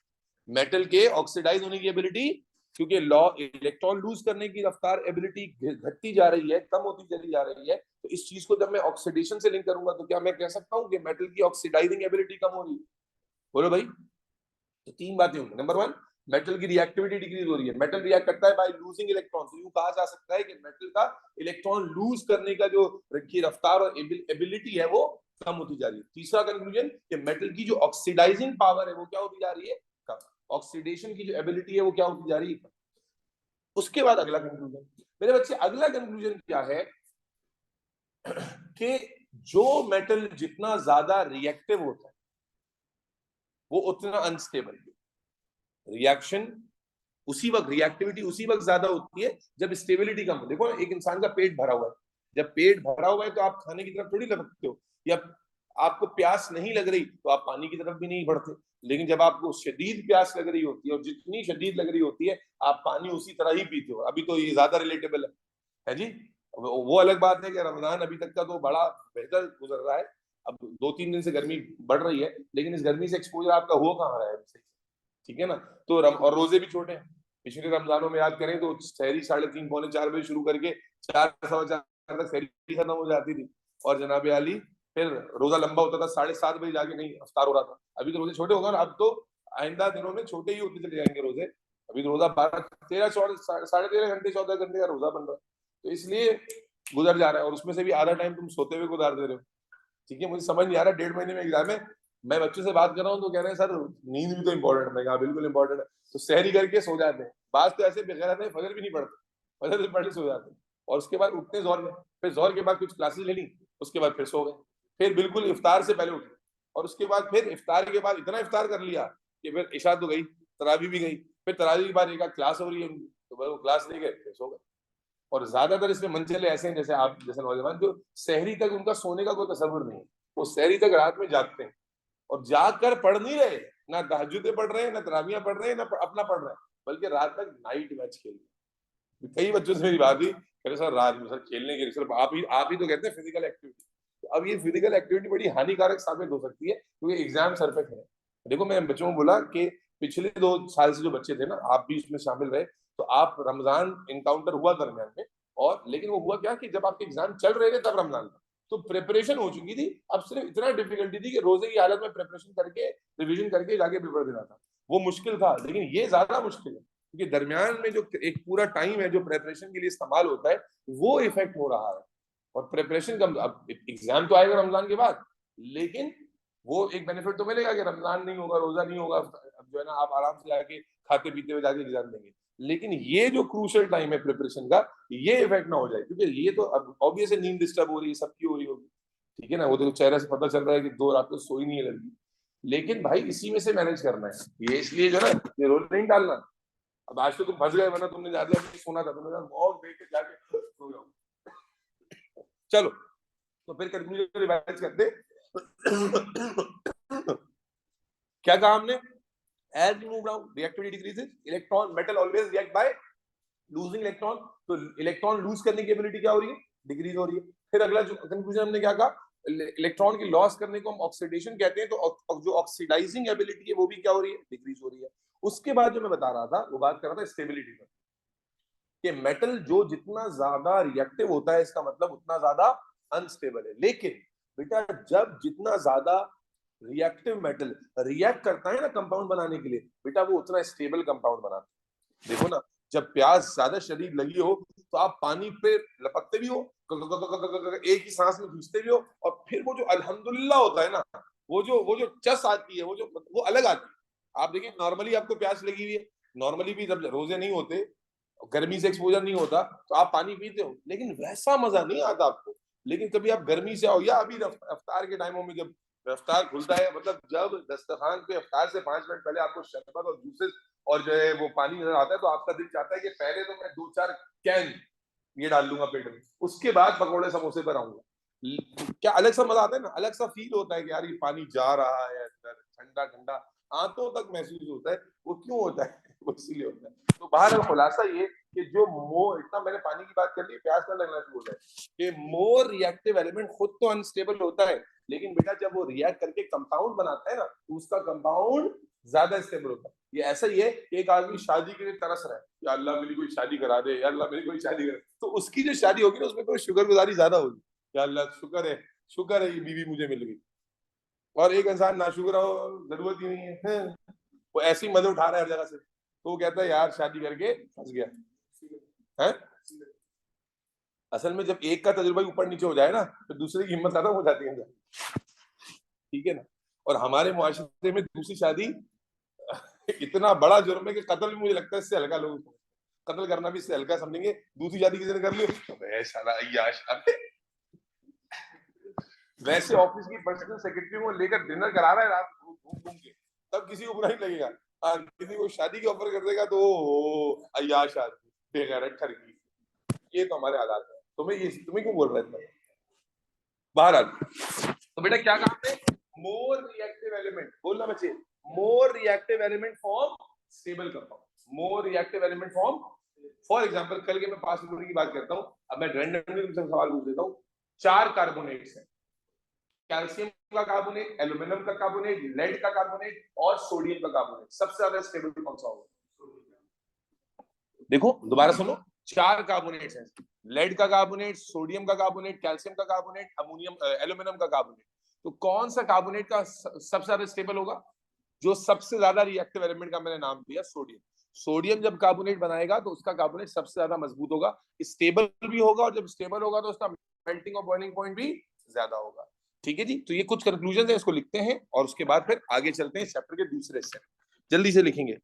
Speaker 1: मेटल के ऑक्सीडाइज होने की एबिलिटी, क्योंकि लॉ इलेक्ट्रॉन लूज करने की रफ्तार एबिलिटी घटती जा रही है, कम होती चली जा रही है, तो इस चीज को जब मैं ऑक्सीडेशन से लिंक करूंगा तो क्या मैं कह सकता हूं कि मेटल की ऑक्सीडाइजिंग एबिलिटी कम हो रही है? बोलो भाई। तो तीन बातें होंगी। नंबर वन, मेटल की रिएक्टिविटी डिक्रीज हो रही है, मेटल रिएक्ट करता है बाय लूजिंग इलेक्ट्रॉन। तो यूं कहा जा सकता है कि मेटल का इलेक्ट्रॉन लूज करने का जो रफ्तार और एबिलिटी है वो कम होती जा रही है। तीसरा कंक्लूजन कि मेटल की जो ऑक्सीडाइजिंग पावर है वो क्या होती जा रही है, कम। ऑक्सीडेशन की जो एबिलिटी है वो क्या होती जा रही है। उसके बाद अगला कंक्लूजन, मेरे बच्चे, अगला कंक्लूजन क्या है कि जो मेटल जितना ज्यादा रिएक्टिव होता है वो उतना अनस्टेबल। रिएक्शन उसी वक्त, रिएक्टिविटी उसी वक्त ज्यादा होती है जब स्टेबिलिटी कम हो। देखो, एक इंसान का पेट भरा हुआ है, जब पेट भरा हुआ है तो आप खाने की तरफ थोड़ी लपकते हो, या आपको प्यास नहीं लग रही तो आप पानी की तरफ भी नहीं बढ़ते। लेकिन जब आपको शदीद प्यास लग रही होती है, और जितनी शदीद लग रही होती है आप पानी उसी तरह ही पीते हो। अभी तो ये ज्यादा रिलेटेबल है जी। वो अलग बात है कि रमजान अभी तक का तो बड़ा बेहतर गुजर रहा है, अब 2-3 दिन से गर्मी बढ़ रही है, लेकिन इस गर्मी से एक्सपोजर आपका हो कहाँ रहा है, ठीक है ना? तो और रोजे भी छोटे हैं। पिछले रमजानों में याद करें तो सहरी 3:30 पौने 4 बजे शुरू करके 4 सवा 4 तक सहरी खत्म हो जाती थी, और जनाब आली फिर रोजा लंबा होता था, 7:30 बजे जाके नहीं अफ्तार हो रहा था। अभी तो रोजे छोटे होगा ना, अब तो आइंदा दिनों में छोटे ही होते चले जाएंगे रोजे। अभी तो रोजा 13 साढ़े 13 घंटे 14 घंटे का रोजा बन रहा है, तो इसलिए गुजर जा रहा है, और उसमें से भी आधा टाइम तुम सोते हुए गुजार दे रहे हो। ठीक है, मुझे समझ नहीं आ रहा, 1.5 महीने में एग्जाम है, मैं बच्चों से बात कर रहा हूँ तो कह रहे हैं सर नींद भी तो इम्पोर्टेंट है। मैं कहा बिल्कुल इम्पोर्टेंट है, तो सहरी करके सो जाते हैं। बात तो ऐसे बेगैर आते हैं, फजर भी नहीं पढ़ते, फजर भी पढ़ के सो जाते हैं, और उसके बाद उठते जोर में, फिर जोर के बाद कुछ क्लासेस ले ली, उसके बाद फिर सो गए, फिर बिल्कुल इफ्तार से पहले उठे, और उसके बाद फिर इफ्तार के बाद इतना इफ्तार कर लिया कि फिर इशा तो गई, तरावी भी गई, फिर तरावी के बाद एक क्लास हो रही है उनकी, तो वो क्लास ले गए, फिर सो गए। और ज्यादातर इसमें मंचले ऐसे हैं, जैसे आप जैसे नौजवान, जो सहरी तक उनका सोने का कोई तस्वुर नहीं है, वो सहरी तक रात में जागते हैं, और जाग कर पढ़ नहीं रहे, ना तहज्जुदें पढ़ रहे हैं, ना तरावियां पढ़ रहे हैं, ना अपना पढ़ रहे हैं, बल्कि रात तक नाइट मैच खेल रहे हैं। कई बच्चों से मेरी बात हुई, कह रहे सर रात में सर खेलने के लिए, सर आप ही तो कहते हैं फिजिकल एक्टिविटी। तो अब ये फिजिकल एक्टिविटी बड़ी हानिकारक साबित हो सकती है, क्योंकि एग्जाम सर पे है। देखो, मैं बच्चों को बोला कि पिछले 2 साल से जो बच्चे थे ना, आप भी उसमें शामिल रहे, तो आप रमजान इनकाउंटर हुआ दरमियान में, और लेकिन वो हुआ क्या कि जब आपके एग्जाम चल रहे थे तब रमजान था, तो प्रिपरेशन हो चुकी थी, अब सिर्फ इतना डिफिकल्टी थी कि रोजे की हालत में प्रिपरेशन करके, रिवीजन करके जाके पेपर देना था। वो मुश्किल था, लेकिन ये ज्यादा मुश्किल है, क्योंकि दरमियान में जो एक पूरा टाइम है जो प्रिपरेशन के लिए इस्तेमाल होता है, वो इफेक्ट हो रहा है। और प्रिपरेशन का, अब एग्जाम तो आएगा रमजान के बाद, लेकिन वो एक बेनिफिट तो मिलेगा कि रमजान नहीं होगा, रोजा नहीं होगा, अब जो है ना आप आराम से जाके खाते पीते हुए जाके एग्जाम देंगे। लेकिन ये जो क्रूशियल टाइम है प्रिपरेशन का, ये इफेक्ट ना हो जाए, क्योंकि ये तो अब ऑब्वियस नींद डिस्टर्ब हो रही है, सबकी हो रही होगी, ठीक है ना? वो तो चेहरे से पता चल रहा है कि 2 रात को सोई नहीं है लड़की, लेकिन भाई इसी में से मैनेज करना है ये, इसलिए जो है ना ये रोल नहीं डालना। अब आज तो तुम फंस गए, वरना तुमने ज्यादा सोना था, तुमने बहुत देख के जाके सो जाओ। चलो, तो फिर कंक्लूजन रिवाइज करते। क्या कहा हमने? as we move down reactivity decreases, electron metal always react by losing electron, तो इलेक्ट्रॉन लूज करने की एबिलिटी क्या हो रही है, डिक्रीज हो रही है। फिर अगला जो कंक्लूजन हमने क्या कहा, इलेक्ट्रॉन की लॉस करने को हम ऑक्सीडेशन कहते हैं, तो जो ऑक्सीडाइजिंग एबिलिटी है वो भी क्या हो रही है, डिक्रीज हो रही है। उसके बाद जो मैं बता रहा था, वो बात कर रहा था स्टेबिलिटी पर, कि मेटल जो जितना ज्यादा रिएक्टिव होता है, इसका मतलब उतना ज्यादा अनस्टेबल है। लेकिन बेटा, जब जितना ज्यादा रिएक्टिव मेटल रिएक्ट करता है ना कंपाउंड बनाने के लिए, बेटा वो उतना स्टेबल कंपाउंड बनाता है। देखो ना, जब प्यास ज्यादा शदीद लगी हो तो आप पानी पे लपकते भी हो, एक ही सांस में खींचते भी हो, और फिर वो जो अल्हम्दुलिल्लाह होता है ना, वो जो चस आती है, वो अलग आती है। आप देखिए नॉर्मली आपको प्यास लगी हुई है, नॉर्मली भी जब रोजे नहीं होते, गर्मी से एक्सपोजर नहीं होता, तो आप पानी पीते हो, लेकिन वैसा मजा नहीं आता आपको। लेकिन कभी आप गर्मी से आओ, या अभी अफ्तार के टाइमों में जब अफ्तार खुलता है, मतलब जब दस्तरखान पे अफ्तार से 5 मिनट पहले आपको शरबत और जूसेस और जो है वो पानी नजर आता है, तो आपका दिल चाहता है कि पहले तो मैं 2-4 कैन ये डाल लूंगा पेट में, उसके बाद पकौड़े समोसे पर आऊंगा। क्या अलग सा मजा आता है ना, अलग सा फील होता है कि यार ये पानी जा रहा है अंदर, ठंडा ठंडा आंतों तक महसूस होता है। वो क्यों होता है? वो इसीलिए होता है। तो बहरहाल खुलासा ये कि जो मोर, इतना मैंने पानी की बात कर ली, प्यास ना लगना शुरू हो जाए, कि मोर रिएक्टिव एलिमेंट खुद तो अनस्टेबल होता है, लेकिन बेटा जब वो रिएक्ट करके कंपाउंड बनाता है ना, तो उसका कंपाउंड ज्यादा स्टेबल होता है। ये ऐसा ही है कि एक आदमी शादी के लिए तरस रहा है, या अल्लाह मेरी कोई शादी करा दे, या अल्लाह मेरी कोई शादी करा, तो उसकी जो शादी होगी ना, उसमें तो शुक्र गुजारी ज्यादा होगी, या अल्लाह शुक्र है ये बीवी मुझे मिल गई। और एक इंसान नाशुक्र हो, जरूरत ही नहीं है, वो ऐसी मजे उठा रहा है हर जगह से, तो वो कहता है यार शादी करके फंस गया है। असल में जब एक का तजुर्बा ऊपर नीचे हो जाए ना, तो दूसरे की हिम्मत खत्म हो जाती है, ठीक है ना। और हमारे मुआशरे में दूसरी शादी इतना बड़ा जुर्म है कि कत्ल भी मुझे लगता है इससे हल्का, लोग कत्ल करना भी इससे हल्का समझेंगे। दूसरी शादी किसी ने कर ली, वैसे ऑफिस की पर्सनल सेक्रेटरी को लेकर डिनर करा रहा है रात को घूम घूम के, तब किसी को बुरा नहीं लगेगा। किसी को शादी की ऑफर कर देगा तो अय्याश आदमी, बेगैरत ठरकी। ये तो हमारे हालात है। तुम्हें क्यों बोल रहे थे? बहरहाल, तो बेटा क्या कहा आपने? मोर रिएक्टिव एलिमेंट बोलना बच्चे, more reactive element form stable compound, more reactive element form. For example कल के मैं पास की बात करता हूं, अब मैं रैंडमली तुमसे सवाल पूछ देता हूं। 4 कार्बोनेट्स हैं, कैल्शियम का कार्बोनेट, एल्यूमिनियम का कार्बोनेट, लेड का कार्बोनेट और सोडियम का कार्बोनेट, सबसे ज्यादा स्टेबल कौन सा होगा? देखो दोबारा सुनो, 4 कार्बोनेट्स हैं, लेड का कार्बोनेट, सोडियम का कार्बोनेट, कैल्शियम का कार्बोनेट, अमोनियम एल्यूमिनियम का कार्बोनेट। तो कौन सा कार्बोनेट का सबसे ज्यादा स्टेबल होगा? जो सबसे ज्यादा रिएक्टिव एलिमेंट का मैंने नाम दिया, सोडियम। सोडियम जब कार्बोनेट बनाएगा तो उसका कार्बोनेट सबसे ज्यादा मजबूत होगा, स्टेबल भी होगा, और जब स्टेबल होगा तो उसका मेल्टिंग और बॉइलिंग पॉइंट भी ज्यादा होगा। ठीक है जी, तो ये कुछ कंक्लूजन है, इसको लिखते हैं और उसके बाद फिर आगे चलते हैं चैप्टर के दूसरे से। जल्दी से लिखेंगे।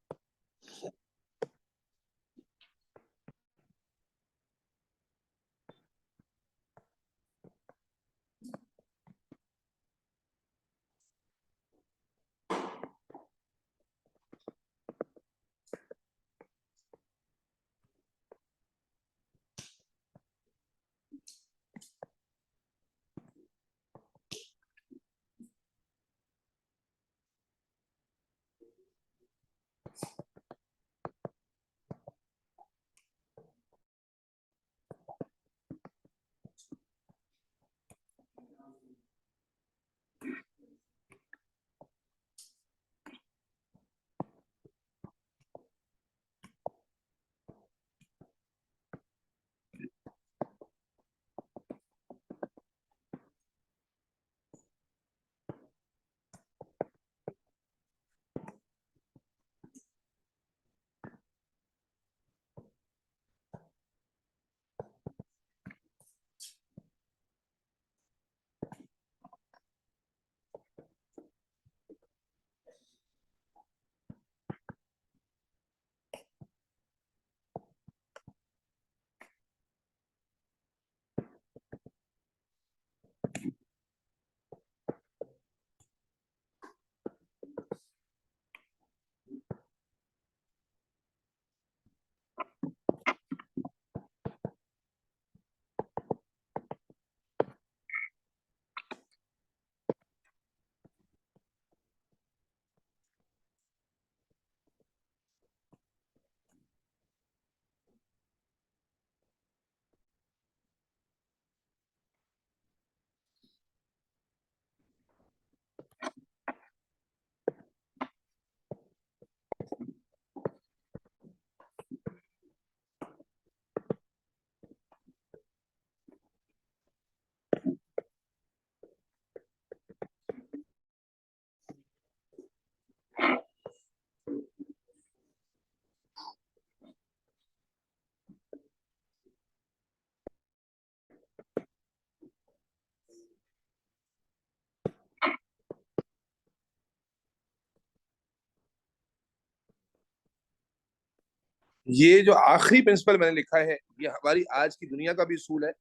Speaker 1: ये जो आखिरी प्रिंसिपल मैंने लिखा है ये हमारी आज की दुनिया का भी उसूल है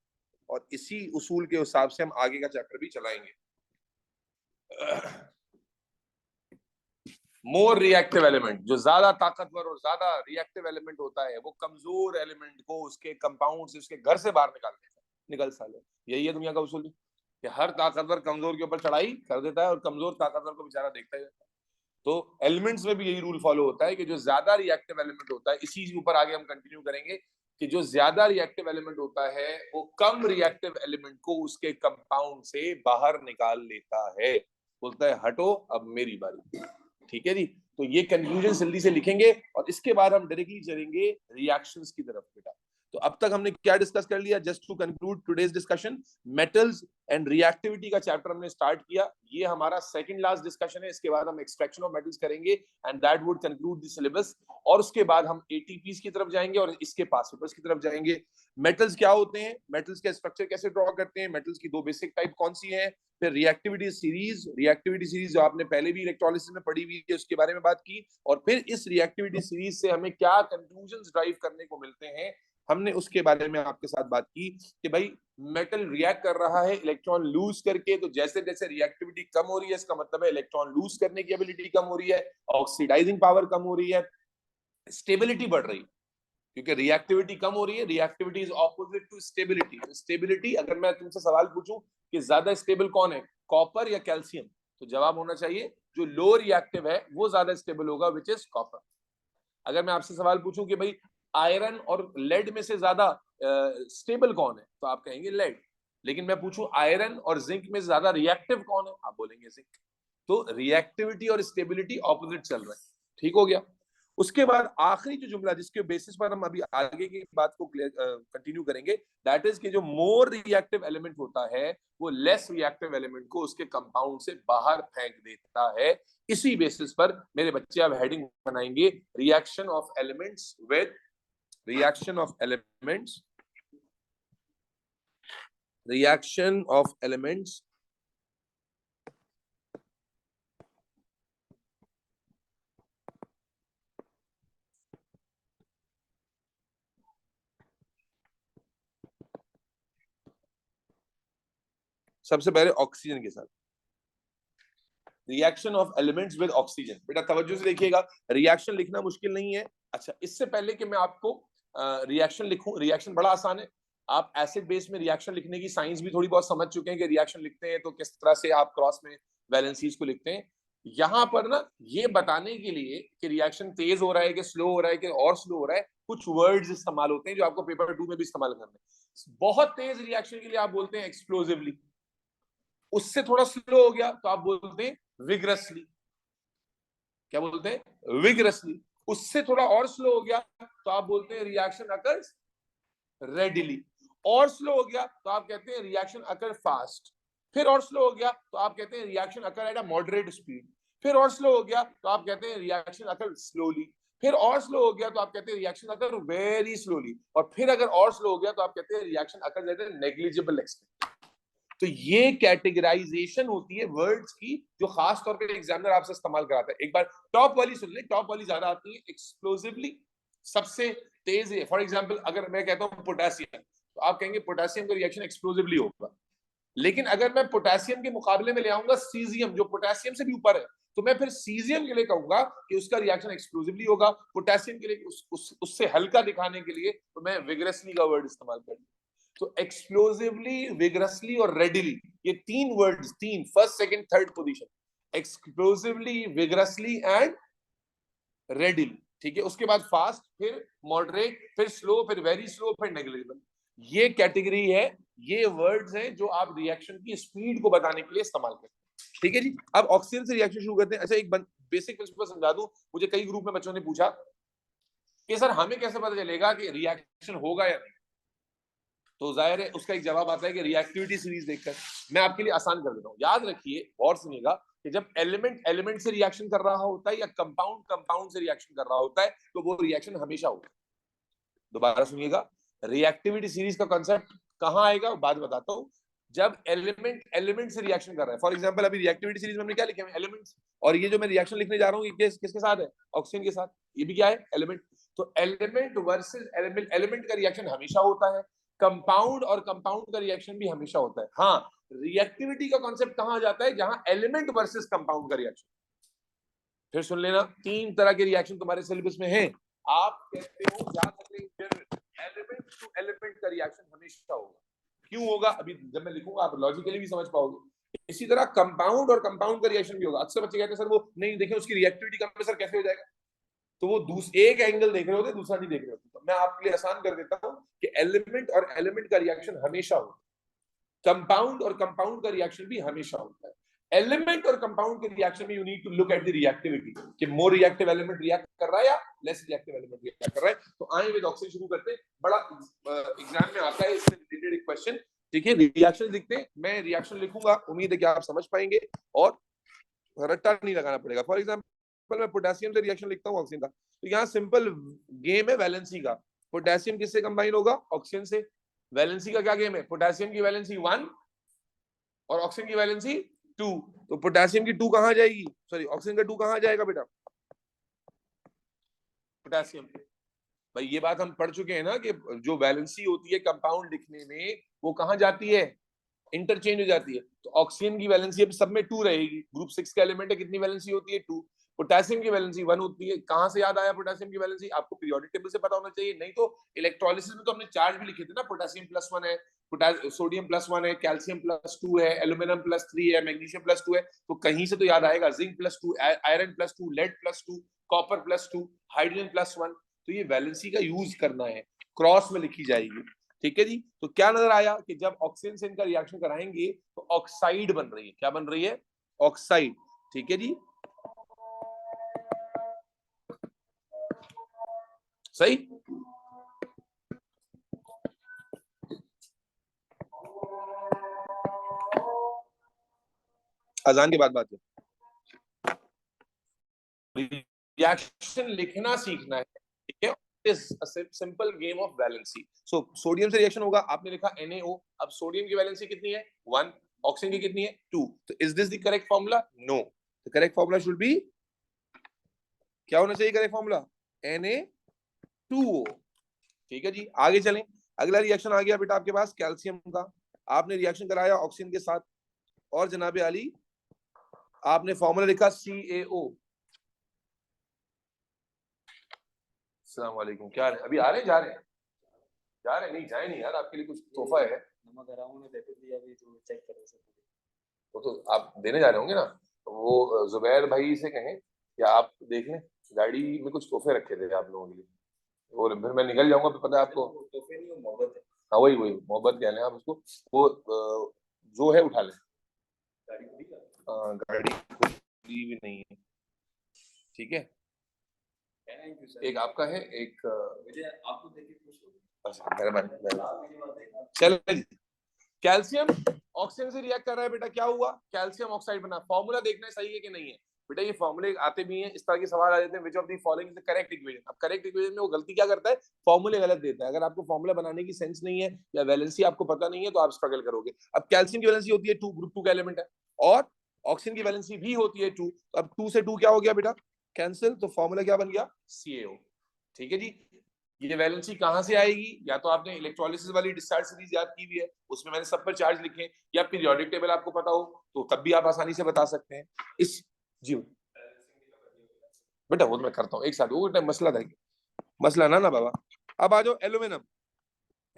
Speaker 1: और इसी उसूल के हिसाब से हम आगे का चैप्टर भी चलाएंगे। मोर रिएक्टिव एलिमेंट, जो ज्यादा ताकतवर और ज्यादा रिएक्टिव एलिमेंट होता है वो कमजोर एलिमेंट को उसके कंपाउंड से, उसके घर से बाहर निकाल देता है, निकल साले। यही है दुनिया का उसूल कि हर ताकतवर कमजोर के ऊपर चढ़ाई कर देता है और कमजोर ताकतवर को बेचारा देखता ही रहता है। तो एलिमेंट्स में भी यही रूल फॉलो होता है कि जो ज्यादा रिएक्टिव एलिमेंट होता है, इसी के ऊपर आगे हम कंटिन्यू करेंगे कि जो ज्यादा रिएक्टिव एलिमेंट होता है वो कम रिएक्टिव एलिमेंट को उसके कंपाउंड से बाहर निकाल लेता है, बोलता है हटो अब मेरी बारी। ठीक है जी, तो ये कंक्लूजन जल्दी से लिखेंगे और इसके बाद हम डायरेक्टली चलेंगे रिएक्शंस की तरफ बेटा। तो अब तक हमने क्या डिस्कस कर लिया, just to conclude today's discussion, metals and reactivity का चैप्टर हमने स्टार्ट किया, ये हमारा सेकंड लास्ट डिस्कशन है। इसके बाद हम एक्सट्रैक्शन ऑफ मेटल्स करेंगे and that would conclude the syllabus, और उसके बाद हम एटीपीस की तरफ जाएंगे और इसके पास पेपर्स की तरफ जाएंगे। मेटल्स क्या होते हैं, मेटल्स का स्ट्रक्चर कैसे ड्रॉ करते हैं, मेटल्स की दो बेसिक टाइप कौन सी है, फिर रिएक्टिविटी सीरीज जो आपने पहले भी इलेक्ट्रोलिसिस में पढ़ी हुई है उसके बारे में बात की, और फिर इस रिएक्टिविटी सीरीज से हमें क्या कंक्लूजन्स ड्राइव करने को मिलते हैं हमने उसके बारे में आपके साथ बात की कि भाई मेटल रिएक्ट कर रहा है इलेक्ट्रॉन लूज करके, तो जैसे जैसे रिएक्टिविटी कम हो रही है इसका मतलब है इलेक्ट्रॉन लूज करने की एबिलिटी कम हो रही है, ऑक्सीडाइजिंग पावर कम हो रही है, स्टेबिलिटी बढ़ रही है, क्योंकि रिएक्टिविटी कम हो रही है। Reactivity is opposite to stability. Stability, अगर मैं तुमसे सवाल पूछूं कि ज्यादा स्टेबल कौन है, कॉपर या कैल्शियम, तो जवाब होना चाहिए जो लो रिएक्टिव है वो ज्यादा स्टेबल होगा, विच इज कॉपर। अगर मैं आपसे सवाल पूछूं कि भाई आयरन और लेड में से ज्यादा स्टेबल कौन है, तो आप कहेंगे लेड। लेकिन मैं पूछूं आयरन और जिंक में ज्यादा रिएक्टिव कौन है, आप बोलेंगे जिंक। तो रिएक्टिविटी और स्टेबिलिटी ऑपोजिट चल रहे हैं। ठीक हो गया। उसके बाद आखिरी जो जुमला जिसके बेसिस पर हम अभी आगे की बात को कंटिन्यू करेंगे, दैट इज कि जो मोर रिएक्टिव एलिमेंट होता है वो लेस रिएक्टिव एलिमेंट को उसके कंपाउंड से बाहर फेंक देता है। इसी बेसिस पर मेरे बच्चे अब हेडिंग बनाएंगे reaction of elements with reaction of elements सबसे पहले ऑक्सीजन के साथ। Reaction of elements with oxygen, बेटा तवज्जो से देखिएगा, रिएक्शन लिखना मुश्किल नहीं है। अच्छा, इससे पहले कि मैं आपको रिएक्शन लिखूं, रिएक्शन बड़ा आसान है। आप एसिड बेस में रिएक्शन लिखने की साइंस भी थोड़ी बहुत समझ चुके हैं कि रिएक्शन लिखते हैं तो किस तरह से आप क्रॉस में वैलेंसीज को लिखते हैं। यहाँ पर ना ये बताने के लिए कि रिएक्शन तेज हो रहा है कि स्लो हो रहा है कि और स्लो हो रहा है, कुछ वर्ड्स इस्तेमाल होते हैं जो आपको पेपर 2 में भी इस्तेमाल करने हैं। बहुत तेज रिएक्शन के लिए आप बोलते हैं एक्सप्लोसिवली, उससे थोड़ा स्लो हो गया तो आप बोलते हैं विग्रसली। क्या बोलते हैं? विग्रसली। उससे थोड़ा और स्लो हो गया तो आप बोलते हैं रिएक्शन अकर्स रेडिली। और स्लो हो गया तो आप कहते हैं रिएक्शन अकर फास्ट। फिर और स्लो हो गया तो आप कहते हैं reaction occur at a moderate speed. फिर और स्लो हो गया तो आप कहते हैं रिएक्शन अकर स्लोली। फिर और स्लो हो गया तो आप कहते हैं रिएक्शन अकर वेरी स्लोली। और फिर अगर और स्लो हो गया तो आप कहते हैं reaction occur at a negligible extent. तो ये कैटेगराइजेशन होती है वर्ड्स की जो खास तौर पे एग्जामिनर आपसे इस्तेमाल कराता है। एक बार टॉप वाली सुन ले, टॉप वाली ज्यादा आती है। एक्सप्लोसिवली सबसे तेज है। फॉर एग्जांपल अगर मैं कहता हूं पोटेशियम, तो आप कहेंगे पोटेशियम का रिएक्शन एक्सप्लोसिवली होगा। लेकिन अगर मैं पोटेशियम के मुकाबले में ले आऊंगा सीजियम जो पोटेशियम से भी ऊपर है, तो मैं फिर सीजियम के लिए कहूंगा कि उसका रिएक्शन एक्सप्लोसिवली होगा। पोटेशियम के लिए उससे हल्का दिखाने के लिए तो मैं विग्रेसली का वर्ड इस्तेमाल करूंगा। तो एक्सप्लोसिवली, विग्रसली और रेडिली, ये तीन वर्ड्स, तीन, first second third position, explosively, vigorously and readily. ठीक है। उसके बाद फास्ट, फिर मॉडरेट, फिर स्लो, फिर वेरी स्लो, फिर नेग्लिजिबल। ये कैटेगरी है, ये वर्ड्स हैं जो आप रिएक्शन की स्पीड को बताने के लिए इस्तेमाल करते हैं। ठीक है जी। अब ऑक्सीजन से रिएक्शन शुरू करते हैं। अच्छा, एक बेसिक प्रिंसिपल समझा दूं। मुझे कई ग्रुप में बच्चों ने पूछा कि सर हमें कैसे पता चलेगा कि रिएक्शन होगा या नहीं, तो जाहिर है उसका एक जवाब आता है कि रिएक्टिविटी सीरीज देखकर। मैं आपके लिए आसान कर देता हूं। याद रखिए और सुनिएगा कि जब एलिमेंट एलिमेंट से रिएक्शन कर रहा होता है या कंपाउंड कंपाउंड से रिएक्शन कर रहा होता है तो वो रिएक्शन हमेशा होगा। दोबारा सुनिएगा, रिएक्टिविटी सीरीज का कॉन्सेप्ट कहां आएगा बाद में बताता हूं। जब एलिमेंट एलिमेंट से रिएक्शन कर रहा है, फॉर एग्जांपल अभी रिएक्टिविटी सीरीज में हमने क्या लिखे हैं? एलिमेंट्स। और ये जो मैं रिएक्शन लिखने जा रहा हूं ये किसके साथ है? ऑक्सीजन के साथ। ये भी क्या है? एलिमेंट। तो एलिमेंट वर्सेस एलिमेंट का रिएक्शन हमेशा होता है, कंपाउंड और कंपाउंड का रिएक्शन भी हमेशा होता है। हाँ, रिएक्टिविटी का कॉन्सेप्ट कहां आ जाता है, जहां एलिमेंट वर्सेस कंपाउंड का रिएक्शन। फिर सुन लेना, 3 तरह के रिएक्शन तुम्हारे सिलेबस में हैं। आप कहते हो याद रखें, एलिमेंट टू एलिमेंट का रिएक्शन हमेशा होगा। क्यों होगा, अभी जब मैं लिखूंगा आप लॉजिकली भी समझ पाओगे। इसी तरह कंपाउंड और कंपाउंड का रिएक्शन भी होगा। अक्सर बच्चे कहते हैं सर वो नहीं देखे उसकी रिएक्टिविटी कम है, सर कैसे हो जाएगा? तो वो एक एंगल देख रहे होते, दूसरा नहीं देख रहे होते। तो मैं आपके लिए आसान कर देता हूं कि एलिमेंट और एलिमेंट का रिएक्शन हमेशा होता है, कंपाउंड और कंपाउंड का रिएक्शन भी हमेशा होता है। एलिमेंट और कंपाउंड के रिएक्शन में you need to look at the reactivity, कि मोर रिएक्टिव एलिमेंट रिएक्ट कर रहा है या लेस रिएक्टिव एलिमेंट रिएक्ट कर रहा है। तो आए विद ऑक्सीजन शुरू करते हैं। बड़ा एग्जाम में आता है इससे रिलेटेड एक क्वेश्चन। ठीक है, रिएक्शन लिखते हैं, मैं रिएक्शन लिखूंगा, उम्मीद है कि आप समझ पाएंगे और रट्टा नहीं लगाना पड़ेगा। फॉर एग्जाम्पल मैं पोटेशियम से रिएक्शन लिखता हूँ ऑक्सीजन का, तो यहाँ सिंपल गेम है वैलेंसी का। पोटेशियम किससे कंबाइन होगा? ऑक्सीजन से। वैलेंसी का क्या गेम है? पोटेशियम की वैलेंसी 1 और ऑक्सीजन की वैलेंसी 2। तो पोटेशियम की 2 कहां जाएगी, सॉरी ऑक्सीजन का 2 कहां जाएगा बेटा? पोटेशियम। भाई ये बात हम पढ़ चुके हैं ना कि जो वैलेंसी होती है कंपाउंड लिखने में, वो कहां जाती है? इंटरचेंज हो जाती है। तो ऑक्सीजन की वैलेंसी अब सब में 2 रहेगी। ग्रुप 6 का एलिमेंट है, कितनी वैलेंसी होती है? 2। पोटेशियम की वैलेंसी 1 होती है। कहां से याद आया पोटेशियम की वैलेंसी? आपको पीरियोडिक टेबल से पता होना चाहिए, नहीं तो इलेक्ट्रोलिसिस में तो हमने चार्ज भी लिखे थे ना, पोटेशियम +1 है, सोडियम +1 है, कैल्शियम +2 है, एल्यूमिनियम +3 है, मैग्नीशियम +2 है। तो कहीं से तो याद आएगा, zinc +2, iron +2, lead +2, copper +2, hydrogen +1। तो ये वैलेंसी का यूज करना है, क्रॉस में लिखी जाएगी। ठीक है जी। तो क्या नजर आया कि जब ऑक्सीजन से इनका रिएक्शन कराएंगे तो ऑक्साइड बन रही है। क्या बन रही है? ऑक्साइड। ठीक है जी, सही। अजान के बाद बात है, रिएक्शन लिखना सीखना है। ठीक है, is a simple game of valency. So sodium से रिएक्शन होगा, आपने लिखा NaO। अब सोडियम की वैलेंसी कितनी है? 1। ऑक्सीजन की कितनी है? 2। तो is this the correct formula? No. The correct formula should be, क्या होना चाहिए करेक्ट फॉर्मूला? Na2O। ठीक है जी, आगे चलें। अगला रिएक्शन आ गया बेटा आपके पास कैल्शियम का। आपने रिएक्शन कराया ऑक्सीजन के साथ और जनाबे आली आपने फॉर्मूला लिखा CaO। अस्सलाम वालेकुम, क्या अभी आ रहे हैं, जा रहे हैं? जा रहे हैं? नहीं जाए नहीं यार, आपके लिए कुछ तोहफा है। वो तो आप देने जा रहे होंगे ना, तो वो जुबैर भाई से कहें कि आप देख लें, गाड़ी में कुछ तोहफे रखे थे आप लोगों के लिए, और फिर मैं निकल जाऊंगा, फिर पता है आपको। तोहफे नहीं, वो मोहब्बत है। हाँ वही वही मोहब्बत कह लें आप उसको। वो जो है उठा लें। गाड़ी खुली भी नहीं है। ठीक है, एक आपका है, एक मुझे आपको देख के खुश हो। अच्छा मेहरबानी। चलो, कैल्शियम ऑक्सीजन से रिएक्ट कर रहा है बेटा, क्या हुआ? कैल्शियम ऑक्साइड बना। फॉर्मूला देखना है सही है कि नहीं है बेटा। ये फॉर्मूले आते भी हैं, इस तरह के सवाल आ जाते हैं, which of the following is the correct equation. अब करेक्ट इक्वेशन में वो गलती क्या करता है? फॉर्मूले गलत देता है। अगर आपको फॉर्मूला बनाने की सेंस नहीं है या वैलेंसी आपको पता नहीं है तो आप स्ट्रगल करोगे। अब कैल्शियम की वैलेंसी होती है 2, ग्रुप 2 का एलिमेंट है, और ऑक्सीजन की वैलेंसी भी होती है 2। अब 2 से 2 क्या हो गया बेटा? कैंसिल। तो फॉर्मूला क्या बन गया? CaO। ठीक है जी। ये वैलेंसी कहां से आएगी? या तो आपने इलेक्ट्रोलिसिस वाली डिस्चार्ज सीरीज याद की हुई है, उसमें मैंने सब पर चार्ज लिखे, या पीरियोडिक टेबल आपको पता हो तो तब भी आप आसानी से बता सकते हैं। इस जी बेटा वो तो मैं करता हूँ एक साथ, वो टाइम मसला था, मसला ना बाबा। अब आ जाओ एल्यूमिनियम।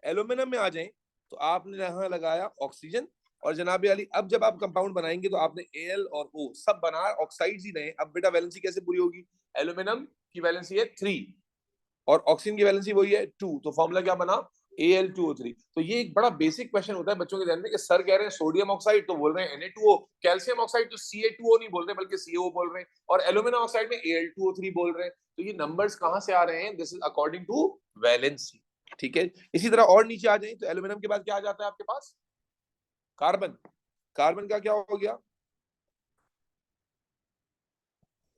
Speaker 1: एल्यूमिनियम में आ जाए तो आपने यहां लगाया ऑक्सीजन और जनाबे अली, अब जब आप कंपाउंड बनाएंगे तो आपने Al और O सब बना ऑक्साइड्स ही रहे। अब बेटा वैलेंसी कैसे पूरी होगी? एल्यूमिनियम की वैलेंसी है 3 और ऑक्सीजन की वैलेंसी वही है 2। तो फॉर्मूला क्या बना? Al2O3। तो ये एक बड़ा बेसिक क्वेश्चन होता है बच्चों के ध्यान में कि सर कह रहे हैं सोडियम ऑक्साइड तो बोल रहे हैं Na2O, कैल्शियम ऑक्साइड तो Ca2O नहीं बोल रहे बल्कि CaO बोल रहे हैं, और एल्यूमिनियम ऑक्साइड में Al2O3 बोल रहे हैं। तो ये नंबर्स कहां से आ रहे हैं? This is according to valency. ठीक है, इसी तरह और नीचे आ जाए तो एल्यूमिनियम के बाद क्या आ जाता है आपके पास? कार्बन। कार्बन का क्या हो गया?